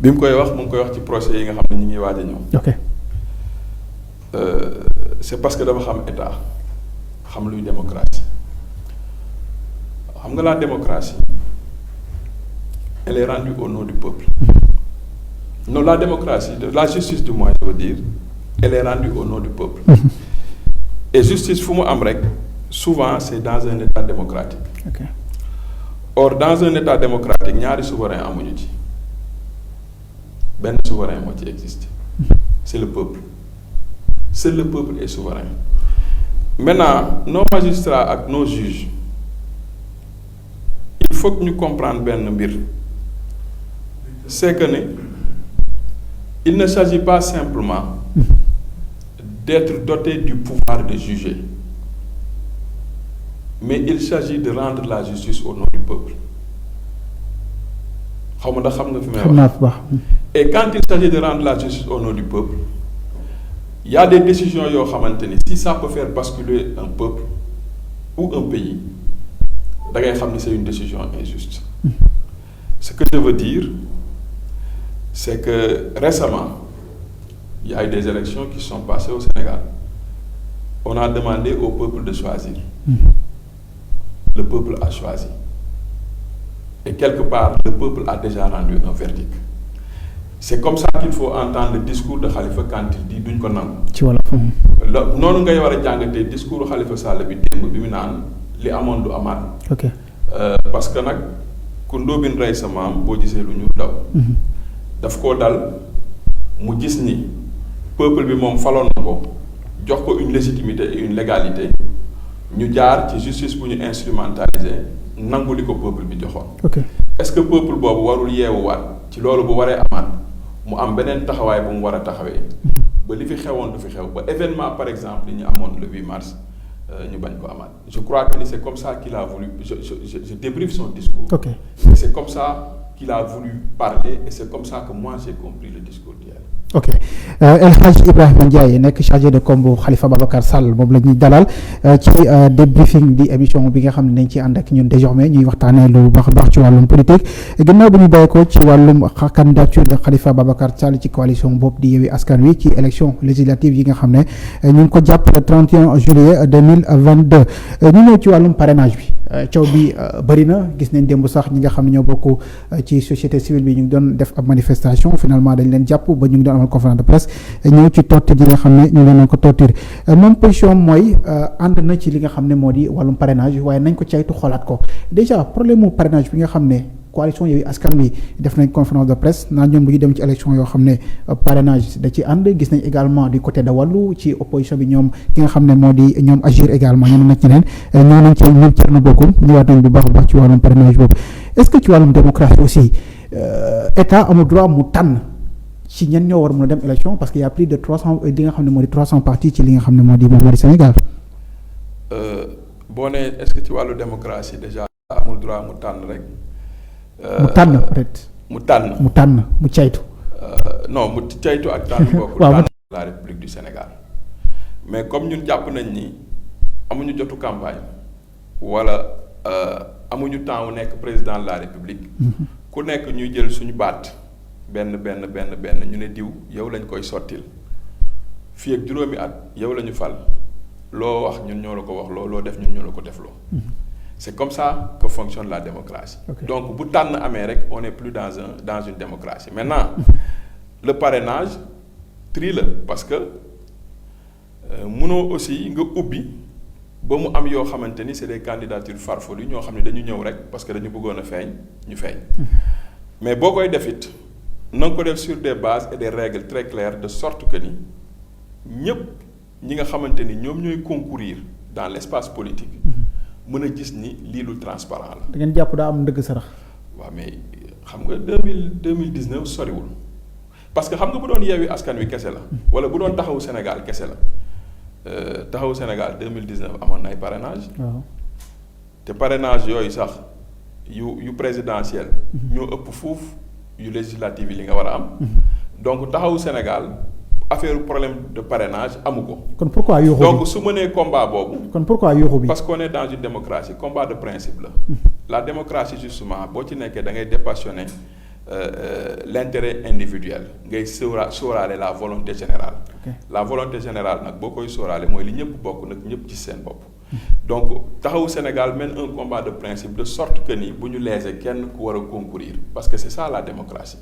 bi mu koy wax mu ngi koy wax ci procès yi nga xam ne ñu ngi waaj a ñëw ok c'est parce que dafa xam état xam luy démocratie xam nga la démocratie elle est rendue au nom du peuple non la démocratie la justice du moins je veux dire elle est rendue au nom du peuple et justice fu mu am rek souvent c'est dans un état démocratique ok or dans un état démocratique ñaari souverain amuñu ci benn souverain moo ci existe c'est le peuple seul le peuple est souverain maintenant nos magistrats ak nos juges il faut que ñu comprendre benn mbir c'est que ne il ne s'agit pas simplement d'être doté du pouvoir de juger mais il s'agit de rendre la justice au nom du peuple xaw ma ndax xam nga fi may wax et quand il s'agit de rendre la justice au nom du peuple il y a des décisions yoo xamante ni si ça peut faire basculer un peuple ou un pays da ngay xam ni c'est une décision injuste ce que je veux dire c'est que récemment il y a eu des élections qui sont passées au Sénégal on a demandé au peuple de choisir le peuple a choisi et quelque part le peuple a déjà rendu un verdict c'est comme ça qu'il faut entendre le discours de Khalifa quand il dit duñ ko nangu ci wala noonu ngay war a jàngatee discours Khalifa Sall bi démb bi mu naan li amoon du amaat ok parce que nag ku ndóobin rey sa maam boo gisee lu ñu daw daf koo dal mu gis ni peuple bi moom faloon na ko jox ko une légitimité et une légalité ñu jaar ci justice bu ñu instrumentaliser nangu li ko peuple bi joxoon est-ce que peuple boobu warul yeewuwaat ci loolu bu waree amaat mu am beneen taxawaay bu mu war a taxawee ba li fi xewoon du fi xew ba événement par exemple li ñu amoon le 8 mars ñu bañ ko amaat je crois que c'est comme ça qu'il a voulu je débriefe son discours et c'est comme ça qu'il a voulu parler et c'est comme ça que moi j'ai compris le discours d'hier. ok El Hadj Ibrahima Ndiaye nekk chargé de com bu Khalifa Babacar Sall moom la ñuy dalal ci débriefing di émission bi nga xam ne dañ ci ànd ak ñun désormais ñuy waxtaanee lu baax a baax ci wàllum politique gannaaw bi ñu bàyyi ko ci wàllum candidature de Khalifa Babacar Sall ci coalition boobu di Yewwi Askan Wi ci élection législative yi nga xam ne ñu ngi ko jàpp le 31 juillet 2022 ñu ñëw ci wàllum parrainage bi coow bi bëri na gis nañ démb sax ñi nga xam ne ñoo bokk ci société civile bi ñu ngi doon def ab manifestation finalement dañ leen jàpp ba ñu ngi doon amal conférence de presse ñëw ci torture yi nga xam ne ñu ngi doon ko torture moom position mooy ànd na ci li nga xam ne moo di wàllum parrainage waaye nañ ko caytu xoolaat ko déjà problème mu parrainage bi nga xam ne coalition Yewwi Askan Wi def nañ conférence de presse naan ñoom du ñu dem ci élection yoo xam ne parrainage da ci ànd gis nañ également du côté de wàllu ci opposition bi ñoom ki nga xam ne moo di ñoom agir également ñeneen nag ñeneen ñoo nañ ci ñoom Thierno Bocoum ñëwaat nañ bu baax a baax ci wàllum parrainage boobu est-ce que ci wàllum démocratie aussi état amul droit mu tànn ci ñenn ñoo war mën a dem élection parce que y a plus de 300 li nga xam ne moo di 300 partis ci li nga xam ne moo di Sénégal. boo nee est-ce que ci wàllu démocratie déjà amul droit mu tànn rek. mu tànn peut-être. mu tànn mu caytu. non mu caytu ak tànn bokkul. waaw tànn la République du Sénégal mais comme ñun jàpp nañ ni amuñu jotu campagne wala amuñu temps wu nekk président de la République. ku nekk ñuy jël suñu baat benn ñu ne diw yow lañ koy sottil fii ak juróomi at yow la ñu fal loo wax ñun ñoo la ko wax loo def ñun ñoo la ko defloo. C'est comme ça que fonctionne la démocratie. Okay. Donc bu tànn amee rek on n'est plus dans une démocratie maintenant le parrainage tri la parce que mënoo aussi nga ubbi ba mu am yoo xamante ni c'est des candidatures farfelues ñoo xam ne dañu ñëw rek parce que dañu bëggoon a feeñ ñu feeñ mais boo koy def it na nga ko def sur des bases et des règles très claires de sorte que ni ñëpp ñi nga xamante ni ñoom ñooy concourir dans l'espace politique mën a gis ni lii lu transparent la. da ngeen jàpp daa am ndëgg sarax. waaw mais xam nga 2019 soriwul parce que xam nga bu doon Yewwi Askan Wi kese la wala bu doon Taxawu Sénégal kese la Taxawu Sénégal 2019 amoon na ay parrainage waaw te parrainage yooyu sax yu présidentiel ñoo ëpp fuuf yu législative yi li nga war a am donc Taxawu Sénégal affaire problème de parrainage amu ko. kon pourquoi yuuxu bi donc su mënee combat boobu. kon pourquoi yuuxu bi. parce qu'on est dans une démocratie combat de principe la. la démocratie justement boo ci nekkee da ngay dépassionner l'intérêt individuel ngay sóoraale la volonté générale. Okay. la volonté générale nag boo koy sóoraale mooy li ñëpp bokk nag ñëpp ci seen bopp. donc Taxawu Sénégal mène un combat de principe de sorte que ni bu ñu léser kenn ku war a concourir parce que c'est ça la démocratie.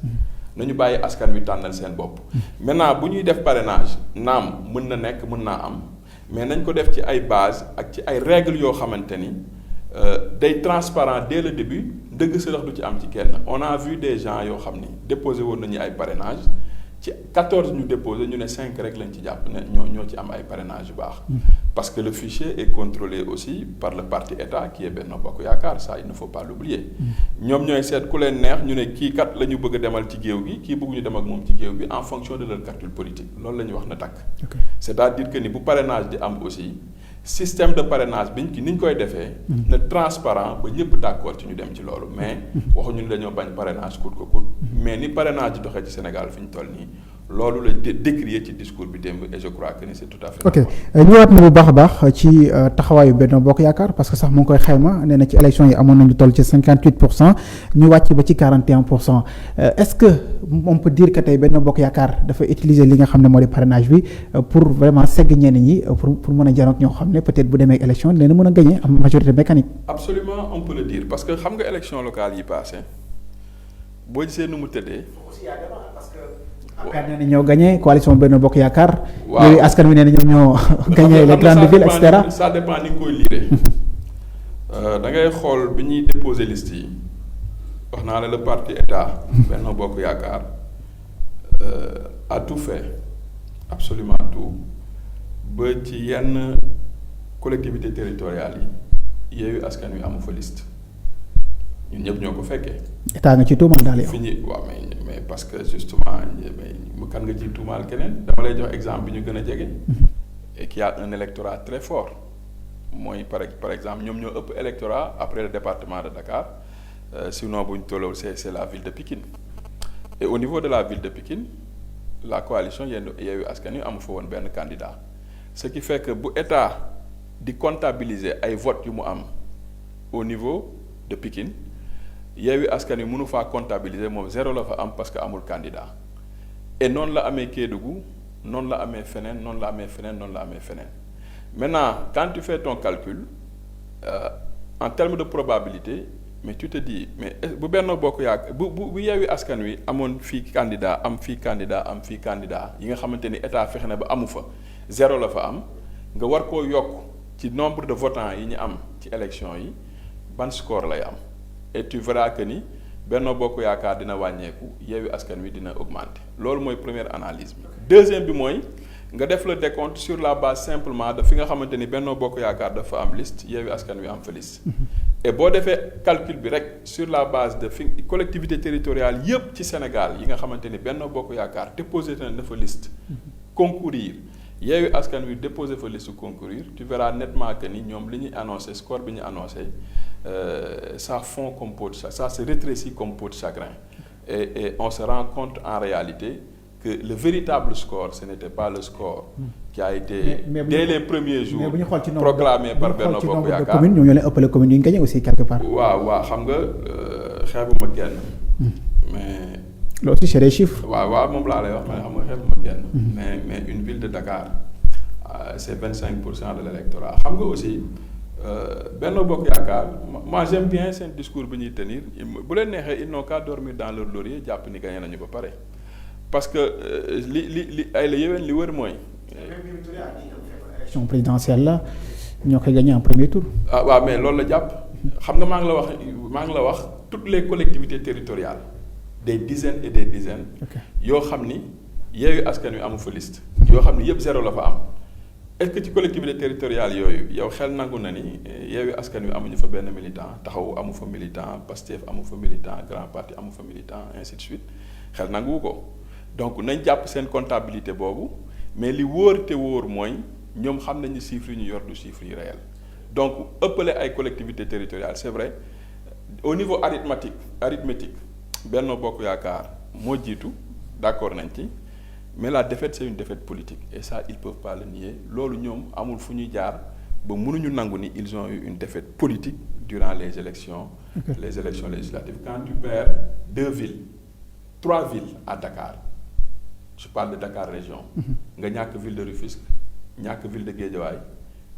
nañu bàyyi askan wi tànnal seen bopp. maintenant bu ñuy def parrainage naam mën na nekk mën naa am mais nañ ko def ci ay base ak ci ay règles yoo xamante ni day transparent dès le début dëgg sërëx du ci am ci kenn on a vu des gens yoo xam ni déposé woon nañu ay parrainage ci 14 ñu déposé ñu ne 5 rek lañ ci jàpp ne ñoo ci am ay parrainage yu baax. parce que le fichier est contrôlé aussi par le parti État qui est Benno Bokk Yaakaar ça il ne faut pas l'oublier. ñoom ñooy seet ku leen neex ñu ne kii kat la ñu bëgg a demal ci géew gi kii bëgguñu dem ak moom ci géew bi en fonction de leur calcul politique loolu la ñuy wax na takk. Okay. c'est-à-dire que ni bu parrainage di am aussi système de parrainage biñ ki ni ñu koy defee. na transparent ba ñëpp d'accord ci ñu dem ci loolu mais. waxuñu ne dañoo bañ parrainage coûte que coûte. mais ni parrainage di doxee ci Sénégal fi ñu toll nii. loolu la décrier ci discours bi démb et je crois que ni c'est tout à fait. ok ñëwaat na bu baax a baax ci taxawaayu Benno Bokk Yaakaar parce que sax mu ngi koy xayma nee na ci élection yi amoon nañu toll ci 58% ñu wàcc ba ci 41% est-ce que on peut dire que tey Benno Bokk Yaakaar dafa utiliser li nga xam ne moo di parrainage bi pour vraiment segg ñenn ñi pour mën a janoog ñoo xam ne peut-être bu demee élection dina mën a gagner am majorité mécanique. absolument on peut le dire parce que xam nga élection locale yi passé boo gisee nu mu tëddee. APR nee na ñoo gagné coalition Benno Bokk Yaakaar. waaw Yewwi Askan Wi nee na ñoom ñoo. gagné les grandes villes et cetera. ça dépend ni nga koy liiree. da ngay xool bi ñuy déposer liste yi wax naa la le parti État. Benno Bokk Yaakaar a tout fait absolument tout ba ci yenn collectivités territoriales yi Yewwi Askan Wi amu fa liste ñun ñëpp ñoo ko fekkee. état nga ci tuumal daal yow. fi ñuy waaw mais parce que justement kan nga ci tuumaal keneen dama lay jox exemple bi ñu gën a jege. et qui a un électorat très fort mooy par exemple ñoom ñoo ëpp électorat après le département de Dakar sinon bu ñu tolloo c'est la ville de Pikine et au niveau de la ville de Pikine la coalition Yewwi Askan Wi amu fa woon benn candidat ce qui fait que bu état di comptabiliser ay votes yu mu am au niveau de Pikine Yewwi Askan Wi mënu faa comptabiliser moom 0 la fa am parce que amul candidat et noonu la amee Kédougou noonu la amee feneen noonu la amee feneen noonu la amee feneen maintenant quand tu fais ton calcul en termes de probabilité mais tu te dis mais bu Benno Bokk Yaakaar bu Yewwi Askan Wi amoon fii candidat am fii candidat am fii candidat yi nga xamante ni état fexe na ba amu fa 0 la fa am nga war koo yokk ci nombre de votants yi ñu am ci élection yi ban score lay am. et tu verras que ni Benno Bokk Yaakaar dina wàññeeku Yewwi Askan Wi dina augmenter loolu mooy première analyse bi. deuxième bi mooy nga def le décompte sur la base simplement de fi nga xamante ni Benno Bokk Yaakaar dafa am liste Yewwi Askan Wi am fa liste. et boo defee calcul bi rek sur la base de fi collectivité territoriale yépp ci Sénégal yi nga xamante ni Benno Bokk Yaakaar déposé na fa liste. concourir Yewwi Askan Wi déposé fa liste concourir tu verras nettement que ni ñoom li ñuy annoncé score bi ñu annoncé. Ça fond comme peau de chagrin, ça se rétrécit comme peau de chagrin et on se rend compte en réalité que le véritable score ce n'était pas le score qui a été dès les premiers jours proclamé par Benno Bokk Yaakaar commune ñoo leen ëppale commune yi ñu gagné aussi quelque part. waaw xam nga xeebuma kenn mais loolu aussi c'est des chiffres. waaw moom laa lay wax mais xam nga xeebuma kenn mais une ville de Dakar c'est 25% de l'électorat xam nga aussi Benno Bokk Yaakaar moi j'aime bien seen discours bi ñuy tenir bu leen neexee ils n'ont qu'à dormir dans leur laurier jàpp ni gagné nañu ba pare parce que li ay la yéwén li wër mooy. élection présidentielle la ñoo koy gagné en premier tour. ah waaw mais loolu la jàpp xam nga maa ngi la wax toutes les collectivités territoriales des dizaines et des dizaines. yoo xam ni Yewwi Askan Wi amu fa liste. yoo xam ni yëpp zéro la fa am est-ce que ci collectivité territoriale yooyu yow xel nangu na ni Yewwi Askan Wi amuñu fa benn militant Taxawu amu fa militant Pastef amu fa militant Grand Parti amu fa militant ainsi de suite xel nanguwu ko donc nañ jàpp seen comptabilité boobu mais li wóor te wóor mooy ñoom xam nañu chiffres yi ñu yor du chiffres yi réel donc ëppale ay collectivités territoriales c'est vrai au niveau arithmétique Benno Bokk Yaakaar moo jiitu d'accord nañ ci mais la défaite c'est une défaite politique et ça ils peuvent pas le nier loolu ñoom amul fu ñuy jaar ba mënuñu nangu ni ils ont eu une défaite politique durant les élections législatives quand tu perds 3 villes à Dakar je parle de Dakar région nga ñàkk ville de Rufisque ñàkk ville de Guédiawaye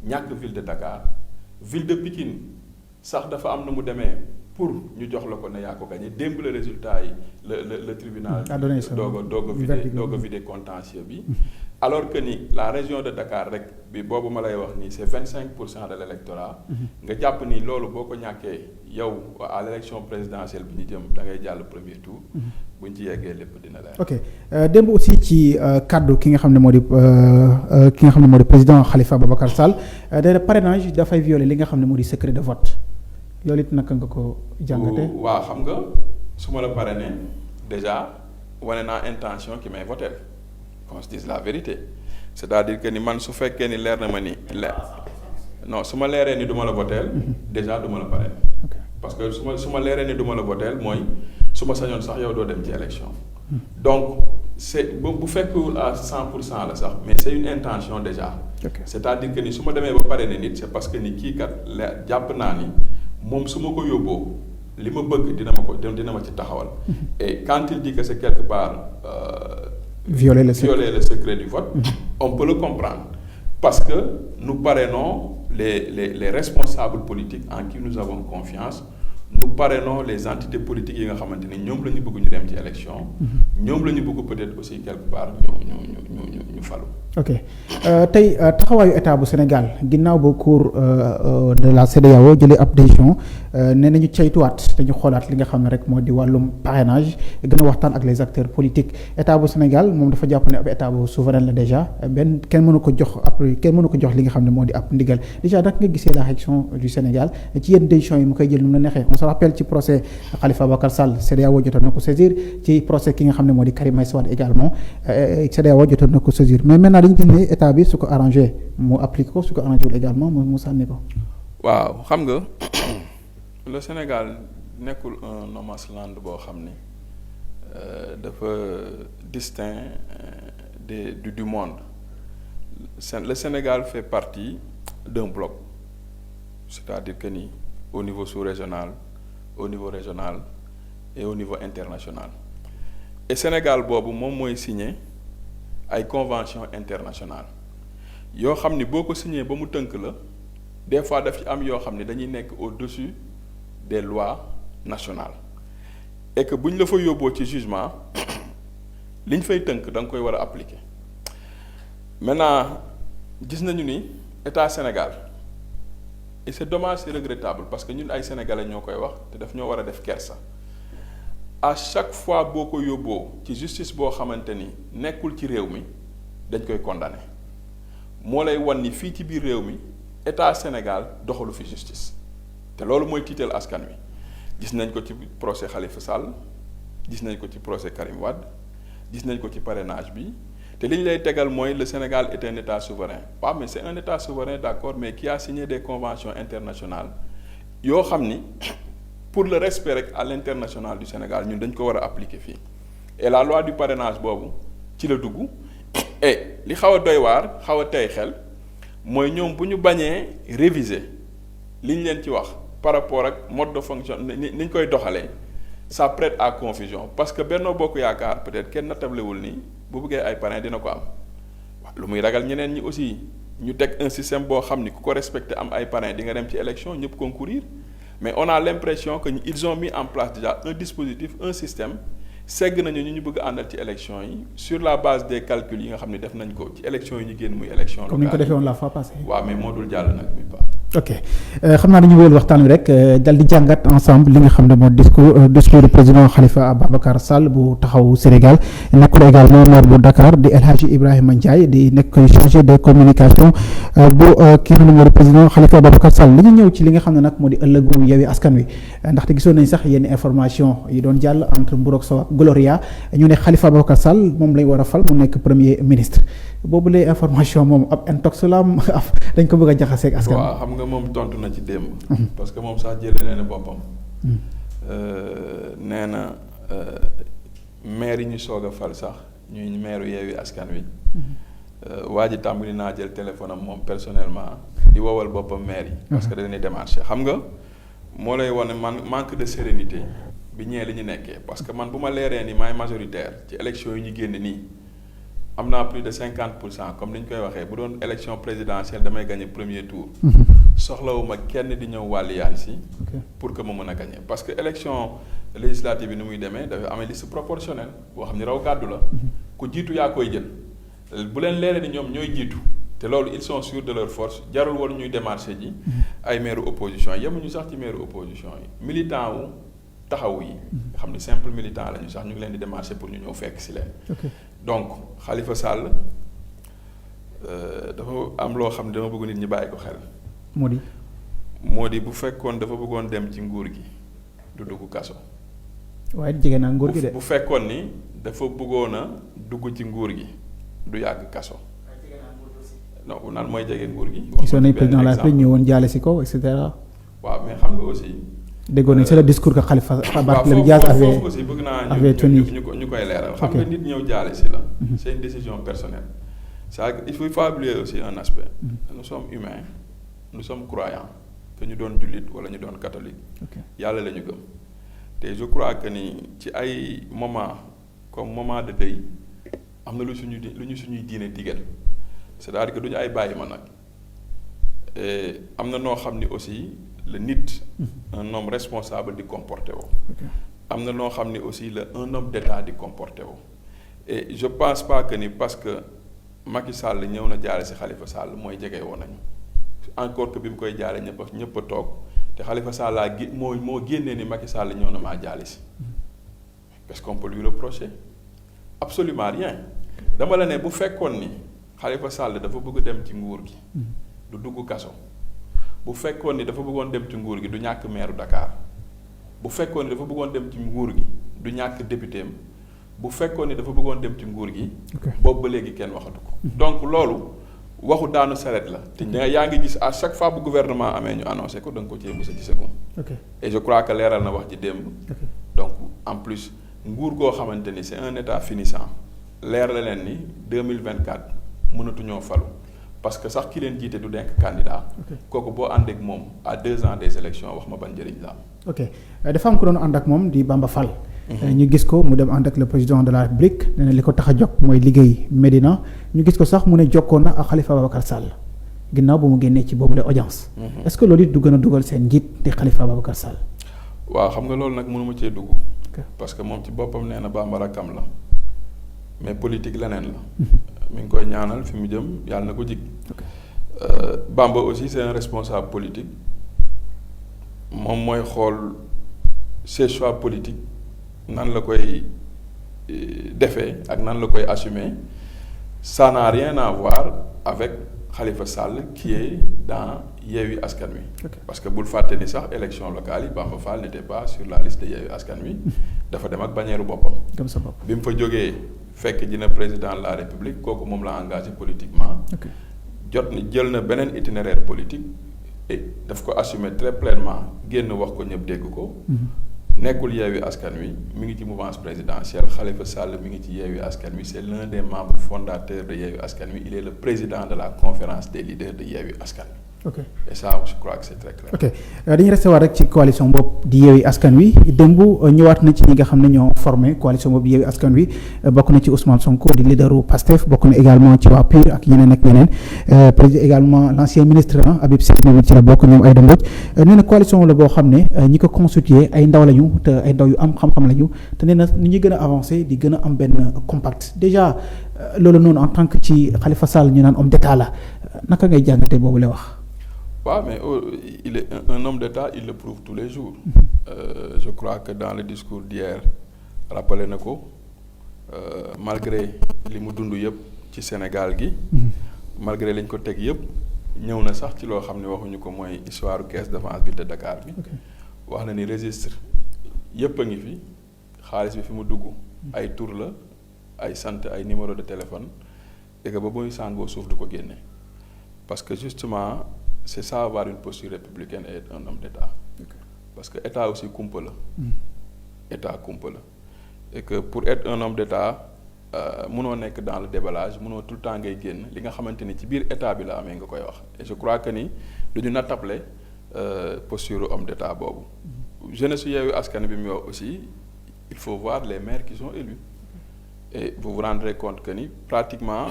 ñàkk ville de Dakar ville de Pikine sax dafa am na mu demee pour ñu jox la ko ne yaa ko gagné démb le résultat yi le tribunal doog a vidé contentieux bi alors que ni la région de Dakar rek bi boobu ma lay wax nii c'est 25% de l'électorat nga jàpp ni loolu boo ko ñàkkee yow à l'élection présidentielle bi ñu jëm da ngay jàll premier tour buñ ci yeggee lépp dina leer. ok démb aussi ci kaddu ki nga xam ne moo di président Khalifa Ababacar Sall day parrainage dafay violer li nga xam ne moo di secret de vote loolu it naka nga ko jàngatee. waaw xam nga su ma la parrainé déjà wane naa intention ki may voter qu'on se dise la vérité c'est-à-dire que ni man su fekkee ni leer na ma ni non su ma leeree ni du ma la voteel déjà du ma la parrainé parce que su ma leeree ni du ma la voteel mooy su ma sañoon sax yow doo dem ci élection donc c'est bu fekkul à 100% la sax mais c'est une intention déjà c'est-à-dire que ni su ma demee ba parrainé nit c'est parce que ni kii kat jàpp naa ni moom su ma ko yóbboo li ma bëgg dina ma ci taxawal et quand il dit que c'est quelque part violer le secret du vote on peut le comprendre parce que nous parrainons les responsables politiques en qui nous avons confiance nous parrainons les entités politiques yi nga xamante ni ñoom la ñu bëgg ñu dem ci élection ñoom la ñu bëgg peut-être aussi quelque part ñu falu. ok tey taxawaayu état bu Sénégal ginnaaw ba cour de la CEDEAO jëlee ab décision nee nañu caytuwaat dañu xoolaat li nga xam ne rek moo di wàllum parrainage gën a waxtaan ak les acteurs politiques état bu Sénégal moom dafa jàpp ne ab état bu souverain la déjà kenn mënu ko jox li nga xam ne moo di ab ndigal déjà nag nga gisee la réaction du Sénégal ci yenn décisions yi mu koy jël nu mu la neexee on se rappelle ci procès Khalifa Ababacar Sall CEDEAO jotoon na ko saisir ci procès ki nga xam ne moo di Karim Meïssa Wade également CEDEAO jotoon na ko saisir mais maintenant dañu gis ne état bi su ko arrangé mu applique ko su ko arrangé wul également mu sànni ko. waaw xam nga le Sénégal nekkul un no man's land boo xam ni dafa distinct du monde le Sénégal fait partie d'un bloc c'est-à-dire que ni au niveau sous-régional au niveau régional et au niveau international et Sénégal boobu moom mooy signé ay convention internationale yoo xam ni boo ko signé ba mu tënk la des fois daf ci am yoo xam ni dañuy nekk au-dessus des lois nationales et que bu ñu la fa yóbboo ci jugement li ñu fay tënk da nga koy war a appliquer maintenant gis nañu ni état Sénégal et c'est dommage c'est regrettable parce que ñun ay sénégalais ñoo koy wax te daf ñoo war a def kersa à chaque fois boo ko yóbboo ci justice boo xamante ni nekkul ci réew mi dañ koy condamner moo lay wan ni fii ci biir réew mi état Sénégal doxalu fi justice te loolu mooy tiiteel askan wi gis nañ ko ci procès Khalifa Sall gis nañ ko ci procès Karim Wade gis nañ ko ci parrainage bi te li ñu lay tegal mooy le Sénégal est un état souverain waaw mais c'est un état souverain d'accord mais qui a signé des conventions internationales yoo xam ni pour le respect rek à l'international du Sénégal ñun dañ ko war a appliquer fii et la loi du parrainage boobu ci la dugg et li xaw a doy waar xaw a tey xel mooy ñoom bu ñu bañee réviser li ñu leen ci wax par rapport ak mode de fonction ni ñu koy doxalee ça prête à confusion parce que Benno Bokk Yaakaar peut-être kenn nattablewul nii bu bëggee ay parrain dina ko am lu muy ragal ñeneen ñi aussi ñu teg un système boo xam ni ku ko respecté am ay parrain di nga dem ci élection ñëpp concourir mais on a l'impression que ils ont mis en place déjà un dispositif un système segg nañu ñu bëgg àndal ci élection yi sur la base des calculs yi nga xam ne def nañ ko ci élection yi ñu génn muy élection locale comme ni ñu ko defee woon la fois passée. waaw mais moo dul jàll nag mi pas. ok xam naa dañu wéyal waxtaan wi rek dal di jàngat ensemble li nga xam ne moo discours du président Khalifa Ababacar Sall bu taxawu Sénégal nekkul également maire bu Dakar di El Hadji Ibrahima Ndiaye di nekk chargé de communication bu ki nga xam ne moo di président Khalifa Ababacar Sall li ñu ñëw ci li nga xam ne nag moo di ëllëgu Yewwi Askan Wi ndaxte gisoon nañ sax yenn information yi doon jàll entre Mburok Sow ak Gloria ñu ne Khalifa Ababacar Sall moom lañ war a fal mu nekk premier ministre boobu lay information moom ab intox la am dañ ko bëgg a jaxaseeg askan wi. waaw xam nga moom tontu na ci démb. parce que moom sax jëlee na boppam. nee na maire yi ñu soog a fal sax ñuy maire Yewwi Askan Wi. waa ji tàmbali naa jël téléphone am moom personnellement di wowal boppam maire yi. parce que dañuy démarché xam nga moo lay wane manque de sérénité bi ñee li ñu nekkee parce que man bu ma leeree ni maay majoritaire ci élection yi ñu génn nii. am naa plus de 50% comme ni ñu koy waxee bu doon élection présidentielle damay gagné premier tour. soxlawuma kenn di ñëw wàlliyaan si. pour que ma mën a gagné parce que élection législative bi ni muy demee dafa amee liste proportionnelle boo xam ni raw gàddu la. ku jiitu yaa koy jël. bu leen leeree ni ñoom ñooy jiitu te loolu ils sont sûrs de leur force jarul woon ñuy démarché ji. ay maire opposition yemuñu sax ci maire opposition yi militant wu taxawu yi. nga xam ni simple militant lañu sax ñu ngi leen di démarché pour ñu ñëw fekk si leen. donc Khalifa Sall dafa am loo xam ne dama bëgg nit ñi bàyyi ko xel. moo di bu fekkoon dafa bëggoon dem ci nguur gi du dugg kaso. waaye jege naa nguur gi de. bu fekkoon ni dafa bëggoon a dugg ci nguur gi du yàgg kaso. non naan mooy jege nguur gi. gisoon nañ président la République ñëwoon jaale si ko et cetera. waaw mais xam nga aussi. déggoon nañ c'est le discours que Khalifa Barthélémy Dias avait foofu aussi bëgg naa ñu koy leeral. xam nga nit ñëw jaale si la. c'est une décision personnelle. il faut pas oublier aussi un aspect. nous sommes humains nous sommes croyants que ñu doon jullit wala ñu doon catholique. yàlla la ñu gëm. te je crois que ni ci ay moment comme moment de deuil am na lu ñu suñuy diine digal c'est-à-dire que du ñu ay bàyyi ma nag am na noo xam ni aussi le nit un homme responsable di comporté woo am na noo xam ni aussi un homme d'état di comporté woo et je pense pas que ni parce que Macky Sall ñëw na jaare ci Khalifa Sall mooy jege woon nañu encore que bi mu koy jaare ñëpp a toog te Khalifa Sall moo génnee ni Macky Sall ñëw na maa jaale si qu'est-ce qu'on peut lui reprocher absolument rien dama la ne bu fekkoon ni Khalifa Sall dafa bëgg dem ci nguur gi du dugg kaso bu fekkoon ni dafa bëggoon dem ci nguur gi du ñàkk maire Dakar bu fekkoon ni dafa bëggoon dem ci nguur gi du ñàkk député am bu fekkoon ni dafa bëggoon dem ci nguur gi boobu ba léegi kenn waxatu ko donc loolu waxu daanu saret la te yaa ngi gis à chaque fois bu gouvernement amee ñu annoncé ko da nga ko cee mës a gisagum et je crois que leeral na wax ji démb donc en plus nguur goo xamante ni c'est un état finissant leer la leen ni 2024 mënatuñoo falu parce que sax ki leen jiite du nekk candidat kooku boo ànd ak moom à 2 ans des élections wax ma ban njëriñ la am ok dafa am ko doon ànd ak moom di Bamba Fall ñu gis ko mu dem ànd ak le président de la République nee na li ko tax a jóg mooy liggéey Médina ñu gis ko sax mu ne jokkoon na ak Khalifa Ababacar Sall ginnaaw bu mu génnee ci boobule audience est-ce que loolu it du gën a dugal seen njiit di Khalifa Ababacar Sall waaw xam nga loolu nag mënuma cee dugg parce que moom ci boppam nee na Bamba rakkam la mais politique leneen la mi ngi koy ñaanal fi mu jëm yàlla na ko jig Bamba aussi c'est un responsable politique moom mooy xool ses choix politiques nan la koy defee ak nan la koy assumer ça n'a rien à voir avec Khalifa Sall qui est dans Yewwi Askan Wi parce que bul fàtte ni sax élection locale yi Bamba Fall n'était pas sur la liste de Yewwi Askan Wi dafa dem ak bannière boppam bi mu fa jógee fekk dina président de la République kooku moom la engagé politiquement jot ni jël na beneen itinéraire politique et daf ko assumer très pleinement génn wax ko ñëpp dégg ko nekkul Yewwi Askan Wi mi ngi ci mouvance présidentielle Khalifa Sall mi ngi ci Yewwi Askan Wi c'est l'un des membres fondateurs de Yewwi Askan Wi il est le président de la conférence des leaders de Yewwi Askan Wi ok et ça je crois que c'est très clair. ok dañuy resté waat rek ci coalition boobu di Yewwi Askan Wi démb ñëwaat na ci ñi nga xam ne ñoo formé coalition boobu Yewwi Askan Wi bokk na ci Ousmane Sonko di leaderu Pastef bokk na également ci waa PUR ak ñeneen ak ñeneen président également l'ancien ministre Habib Sy moom ci la bokk ñoom Aïda Mbodj nee na coalition la boo xam ne ñi ko constitué ay ndaw lañu te ay ndaw yu am xam-xam lañu te nee na ni ñu gën a avancé di gën a am benn compact déjà loolu noonu en tant que ci Khalifa Sall ñu naan homme d'état la naka ngay jàngatee boobu la wax. waaw mais il est un homme d'État, il le prouve tous les jours. Je crois que dans le discours d'hier rappelé na ko malgré li mu dund yëpp ci Sénégal gi. malgré lañ ko teg yëpp ñëw na sax ci loo xam ne waxuñu ko mooy histoire caisse d'avance ville de Dakar bi. wax na ni registre yëpp a ngi fi xaalis bi fi mu dugg ay tur la ay sant ay numéro de téléphone et que ba muy sàngoo suuf du ko génne parce que justement. C'est ça avoir une posture républicaine et être un homme d'État. Parce que État aussi kumpa la. État kumpa la. Et que pour être un homme d'État mënoo nekk dans le déballage mënoo tout le temps ngay génn li nga xamante ni ci biir État bi la amee nga koy wax. Et je crois que ni du ñu nattable posture homme d'État boobu. Jeunesse Yewwi Askan bi mu wax aussi il faut voir les maires qui sont élus. Et vous vous rendrez compte que ni pratiquement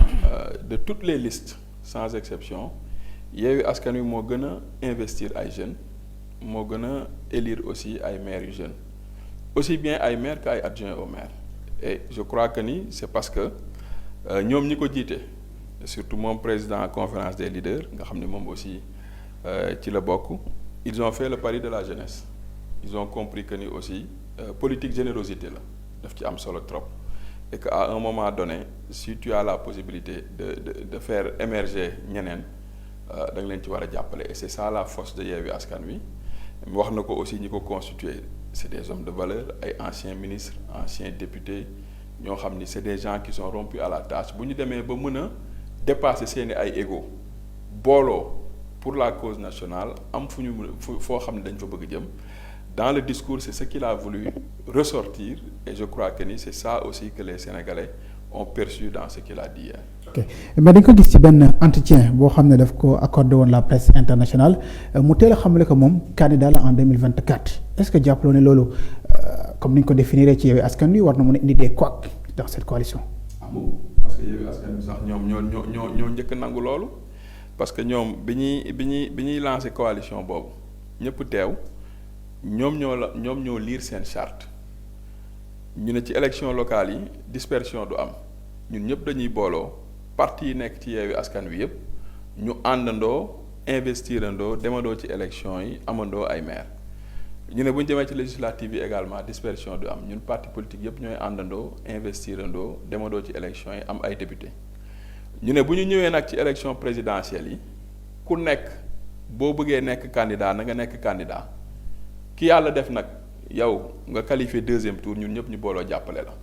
de toutes les listes sans exception. Yewwi Askan Wi moo gën a investir ay jeunes moo gën a élire aussi ay maires yu jeunes aussi bien ay maires que ay adjoints au maire et je crois que ni c'est parce que ñoom ñi ko jiite surtout moom président conférence des leaders nga xam ne moom aussi ci la bokk ils ont fait le pari de la jeunesse ils ont compris que ni aussi politique générosité la daf ci am solo trop et que à un moment donné si tu as la possibilité de faire émerger ñeneen da nga leen ci war a jàppale et c'est ça la force de Yewwi Askan Wi wax na ko aussi ñi ko constitué c'est des hommes de valeur ay anciens ministres anciens députés ñoo xam ni c'est des gens qui sont rompus à la tâche bu ñu demee ba mën a dépasser seeni ay ego booloo pour la cause nationale am fu ñu foo xam ne dañ fa bëgg jëm dans le discours c'est ce qu'il a voulu ressortir et je crois que ni c'est ça aussi que les Sénégalais ont perçu dans ce qu'il a dit hier. ok mais dañ ko gis ci benn entretien boo xam ne daf ko accordé woon la presse internationale mu teel a xamale que moom candidat la en 2024 est-ce que jàppaloo ne loolu comme ni ñu ko définir ci Yewwi Askan Wi war na mën a indi des couacs dans cette coalition. parce que Yewwi Askan Wi sax ñoom ñoo njëkk nangu loolu parce que ñoom bi ñuy lancé coalition boobu ñëpp teew ñoom ñoo lire seen charte. ñu ne ci élection locale yi dispersion du am ñun ñëpp dañuy booloo parti yi nekk ci Yewwi Askan Wi yëpp ñu àndandoo investirandoo demandoo ci élection yi amandoo ay maire ñu ne bu ñu demee ci législative yi également dispersion du am ñun parti politique yëpp ñooy àndandoo investirandoo demandoo ci élection yi am ay député ñu ne bu ñu ñëwee nag ci élection présidentielle yi ku nekk boo bëggee nekk candidat na nga nekk candidat ki yàlla def nag yow nga qualifié deuxième tour ñun ñëpp ñu booloo jàppale la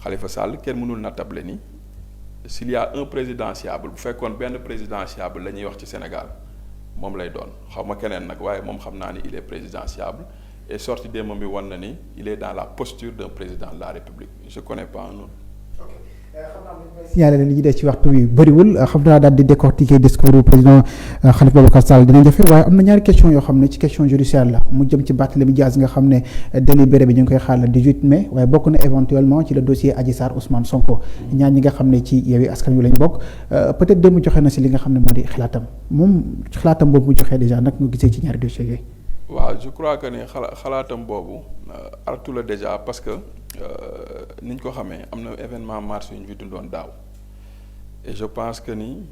Khalifa Sall kenn mënul na table ni s'il y a un présidentiable bu fekkoon benn présidentiable la ñuy wax ci Sénégal moom lay doon xaw ma keneen nag waaye moom xam naa ni il est présidentiable et sorti démb bi wan na ni il est dans la posture d'un président de la République je connais pas un autre. signalé li ñu des ci waxtu wi bëriwul xam naa daal di décortiquer discours du président Khalifa Babacar Sall dina jafe waaye am na ñaari question yoo xam ne ci question judiciaire la mu jëm ci Barthélémy Dias nga xam ne délibéré bi ñu ngi koy xaar le 18 mai waaye bokk na éventuellement ci le dossier Adji Sarr Ousmane Sonko ñaar ñi nga xam ne ci Yewwi Askan Wi lañ bokk peut-être démb joxe na si li nga xam ne moo di xalaatam boobu mu joxee déjà nag nga gisee ci ñaari dossiers yooyu. waaw je crois que ne xalaatam boobu artu la déjà parce que ni ñu ko xamee am na événement mars yu ñu fi dundoon daaw et je pense que ni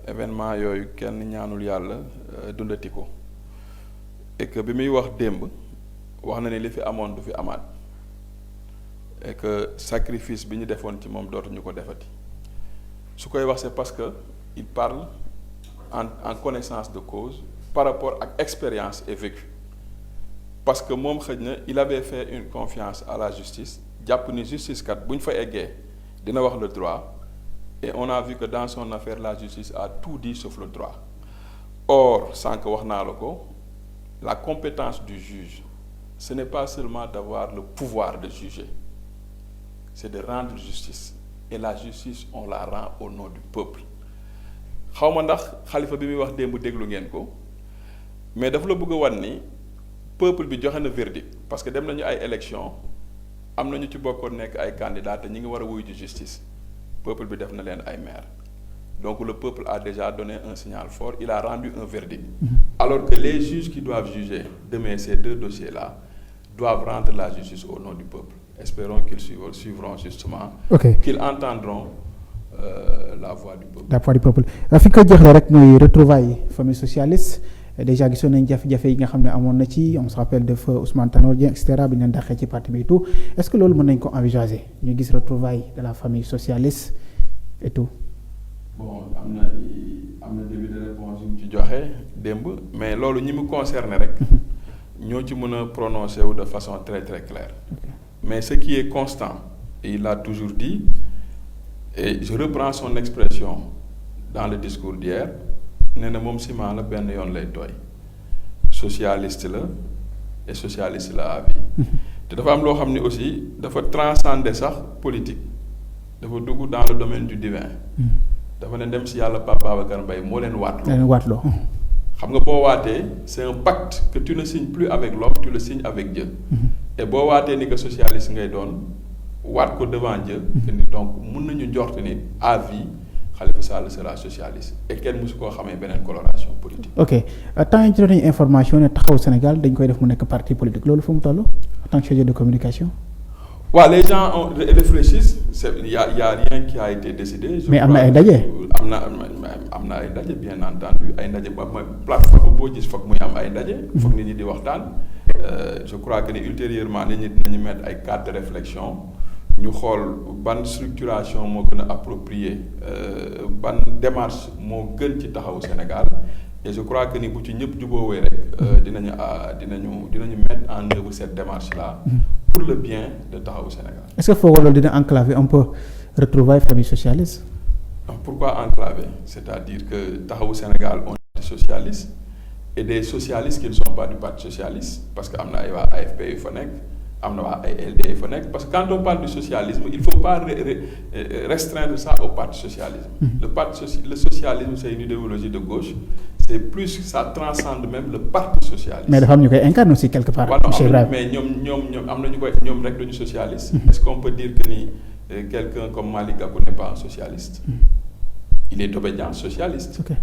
événement yooyu kenn ñaanul yàlla dundati ko et que bi muy wax démb wax na ni li fi amoon du fi amaat et que sacrifice bi ñu defoon ci moom dootuñu ko defati su koy wax c'est parce que il parle en connaissance de cause par rapport ak expérience et vécu parce que moom xëj na il avait fait une confiance à la justice jàpp ni justice kat bu ñu fa eggee dina wax le droit et on a vu que dans son affaire la justice a tout dit sauf le droit or sànq wax naa la ko la compétence du juge ce n'est pas seulement d'avoir le pouvoir de juger c'est de rendre justice et la justice on la rend au nom du peuple xaw ma ndax Khalifa bi muy wax démb déglu ngeen ko mais dafa la bëgg a wan ni peuple bi joxe na verdict parce que dem nañu ay élection am nañu ci bokkoon nekk ay candidats te ñi ngi war a wuyu ji justice peuple bi def na leen ay maire donc le peuple a déjà donné un signal fort il a rendu un verdict alors que les juges qui doivent juger demain ces deux dossiers-là doivent rendre la justice au nom du peuple espérons qu'ils suivront justement qu'ils entendront la voix du peuple. La voix du peuple fi nga ko jeexlee rek mooy retrouvailles famille socialiste déjà gisoon nañ jafe-jafe yi nga xam ne amoon na ci on se rappelle de feu Ousmane Tanor Dieng et cetera bi ñu leen dàqee ci parti bi et tout est-ce que loolu mën nañ ko envisager ñu gis retrouvailles de la famille socialiste et tout. bon am na début de réponse yu mu ci joxe démb mais loolu ñi mu concerné rek ñoo ci mën a prononcer wu de façon très très claire mais ce qui est constant et il l'a toujours dit et je reprends son expression dans le discours d'hier nee na moom ciment la benn yoon lay tooy socialiste la et socialiste la à vie te dafa am loo xam ne aussi dafa transcender sax politique dafa dugg dans le domaine du divin dafa ne dem si yàlla Pape Babacar Mbaye moo leen waatloo xam nga boo waatee c'est un pacte que tu ne signes plus avec l'homme tu le signes avec Dieu et boo waatee ni que socialiste ngay doon waat ko devant Dieu donc mun nañu njort ni à vie Khalifa Sall sera socialiste et kenn mosu koo xamee beneen coloration politique. ok temps yi ci doon nañu information ne taxaw Sénégal dañ koy def mu nekk parti politique loolu fu mu toll en tant que chargé de communication. waaw les gens réfléchissent il y a rien qui a été décidé. mais am na ay ndaje. am na ay ndaje bien entendu ay ndaje ba plateforme boo gis foog muy am ay ndaje. foog nit ñi di waxtaan. je crois que ni ultérieurement nit ñi dinañu mettre ay cadres de réflexion ñu xool ban structuration moo gën a approprié ban démarche moo gën ci taxawu Sénégal et je crois que ni bu ci ñëpp juboowee rek dinañu mettre en œuvre cette démarche là. pour le bien de taxawu Sénégal. est-ce que foogoo loolu dina enclaver un peu retrouvailles famille socialiste. pourquoi enclaver c'est-à-dire que taxawu Sénégal on est socialiste et des socialistes qui ne sont pas du parti socialiste parce que am na ay waa AFP yu fa nekk am na waa ay LD yu fa nekk parce que quand on parle du socialisme il faut pas restreindre ça au parti socialisme. Le socialisme c'est une idéologie de gauche. c'est plus ça transcende même le parti socialiste. mais dafa am ñu koy incarner aussi quelque part. monsieur Ibrahima mais ñoom am na ñu koy ñoom rek duñu socialiste. est-ce qu'on peut dire que ni quelqu'un comme Malick Gakou n'est pas un socialiste. il est d'obédience socialiste. Okay.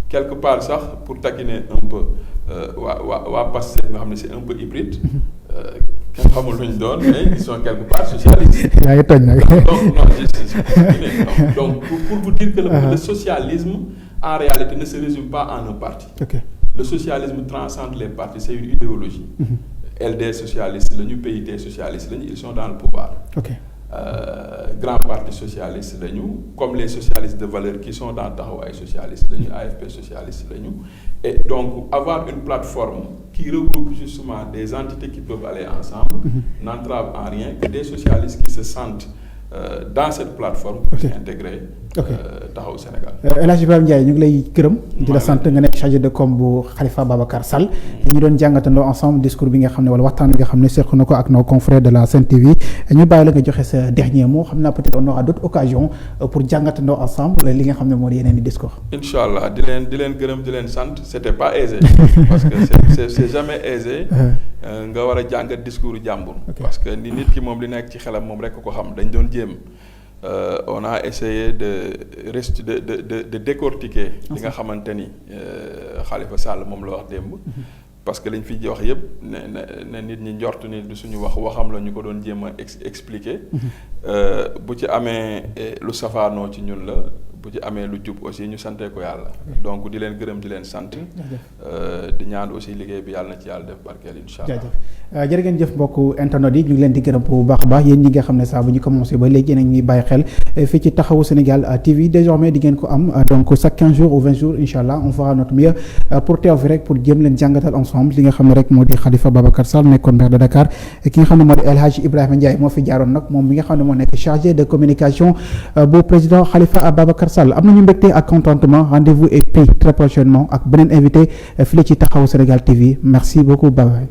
quelque part sax pour taquiner un peu waa Pastef nga xam ne c'est un peu hybride. kenn xamul lu ñu doon mais ils sont quelque part socialistes. yaa ngi tooñ nag. donc pour vous dire que le socialisme en réalité ne se résume pas en un parti. Okay. Le socialisme transcende les partis, c'est une idéologie. LD socialiste lañu PIT socialiste lañu ils sont dans le pouvoir. Okay. Grand parti socialiste lañu comme les socialistes de valeur qui sont dans Taxawaay socialiste lañu AFP socialiste lañu et donc avoir une plateforme qui regroupe justement des entités qui peuvent aller ensemble n'entrave en rien que des socialistes qui se sentent dans cette plateforme pour s'intégrer taxawu Sénégal. El Hadj Ibrahima Ndiaye ñu ngi lay gërëm di la sant nga nekk chargé de com bu Khalifa Babacar Sall ñu doon jàngatandoo ensemble discours bi nga xam ne wala waxtaan bi nga xam ne seq na ko ak nos confrères de la Sen TV ñu bàyyi la nga joxe sa dernier mot xam naa peut-être on aura d'autres occasions pour jàngatandoo ensemble li nga xam ne moo di yeneen i discours. incha allah di leen gërëm di leen sant c'était pas aisé parce que c'est jamais aisé. nga war a jàngat discours jàmbur. parce que nit ki moom li nekk ci xelam moom rek ko xam dañ doon jéem. On a essayé de décortiquer li nga xamante ni Khalifa Sall moom la wax démb parce que lañ fi wax yëpp ne nit ñi njort ni du suñu waxam la ñu ko doon jéem a expliquer bu ci amee lu safaanoo ci ñun la bu ci amee lu jub aussi ñu santee ko yàlla donc di leen gërëm di leen sant di ñaan aussi liggéey bi yàlla na ci yàlla def barkeel insha allah jërë ngeen jëf mbokk internet yi ñu ngi leen di gërëm bu baax a baax yéen ñi nga xam ne saa bu ñu commencé ba léegi yéen a ngi bàyyi xel fii ci Taxawu Sénégal TV désormais di ngeen ko am donc chaque 15 jours ou 20 jours incha allah on fera notre mieux pour teew fi rek pour jéem leen jàngatal ensemble li nga xam ne rek moo di Khalifa Babacar Sall nekkoon maire de Dakar ki nga xam ne moo di El Hadj Ibrahima Ndiaye moo fi jaaroon nag moom mi nga xam ne moo nekk chargé de communication bu président Khalifa Babacar Sall am nañu mbégte ak contentement rendez-vous est pris très prochainement ak beneen invité fii ci Taxawu Sénégal TV merci beaucoup bye bye.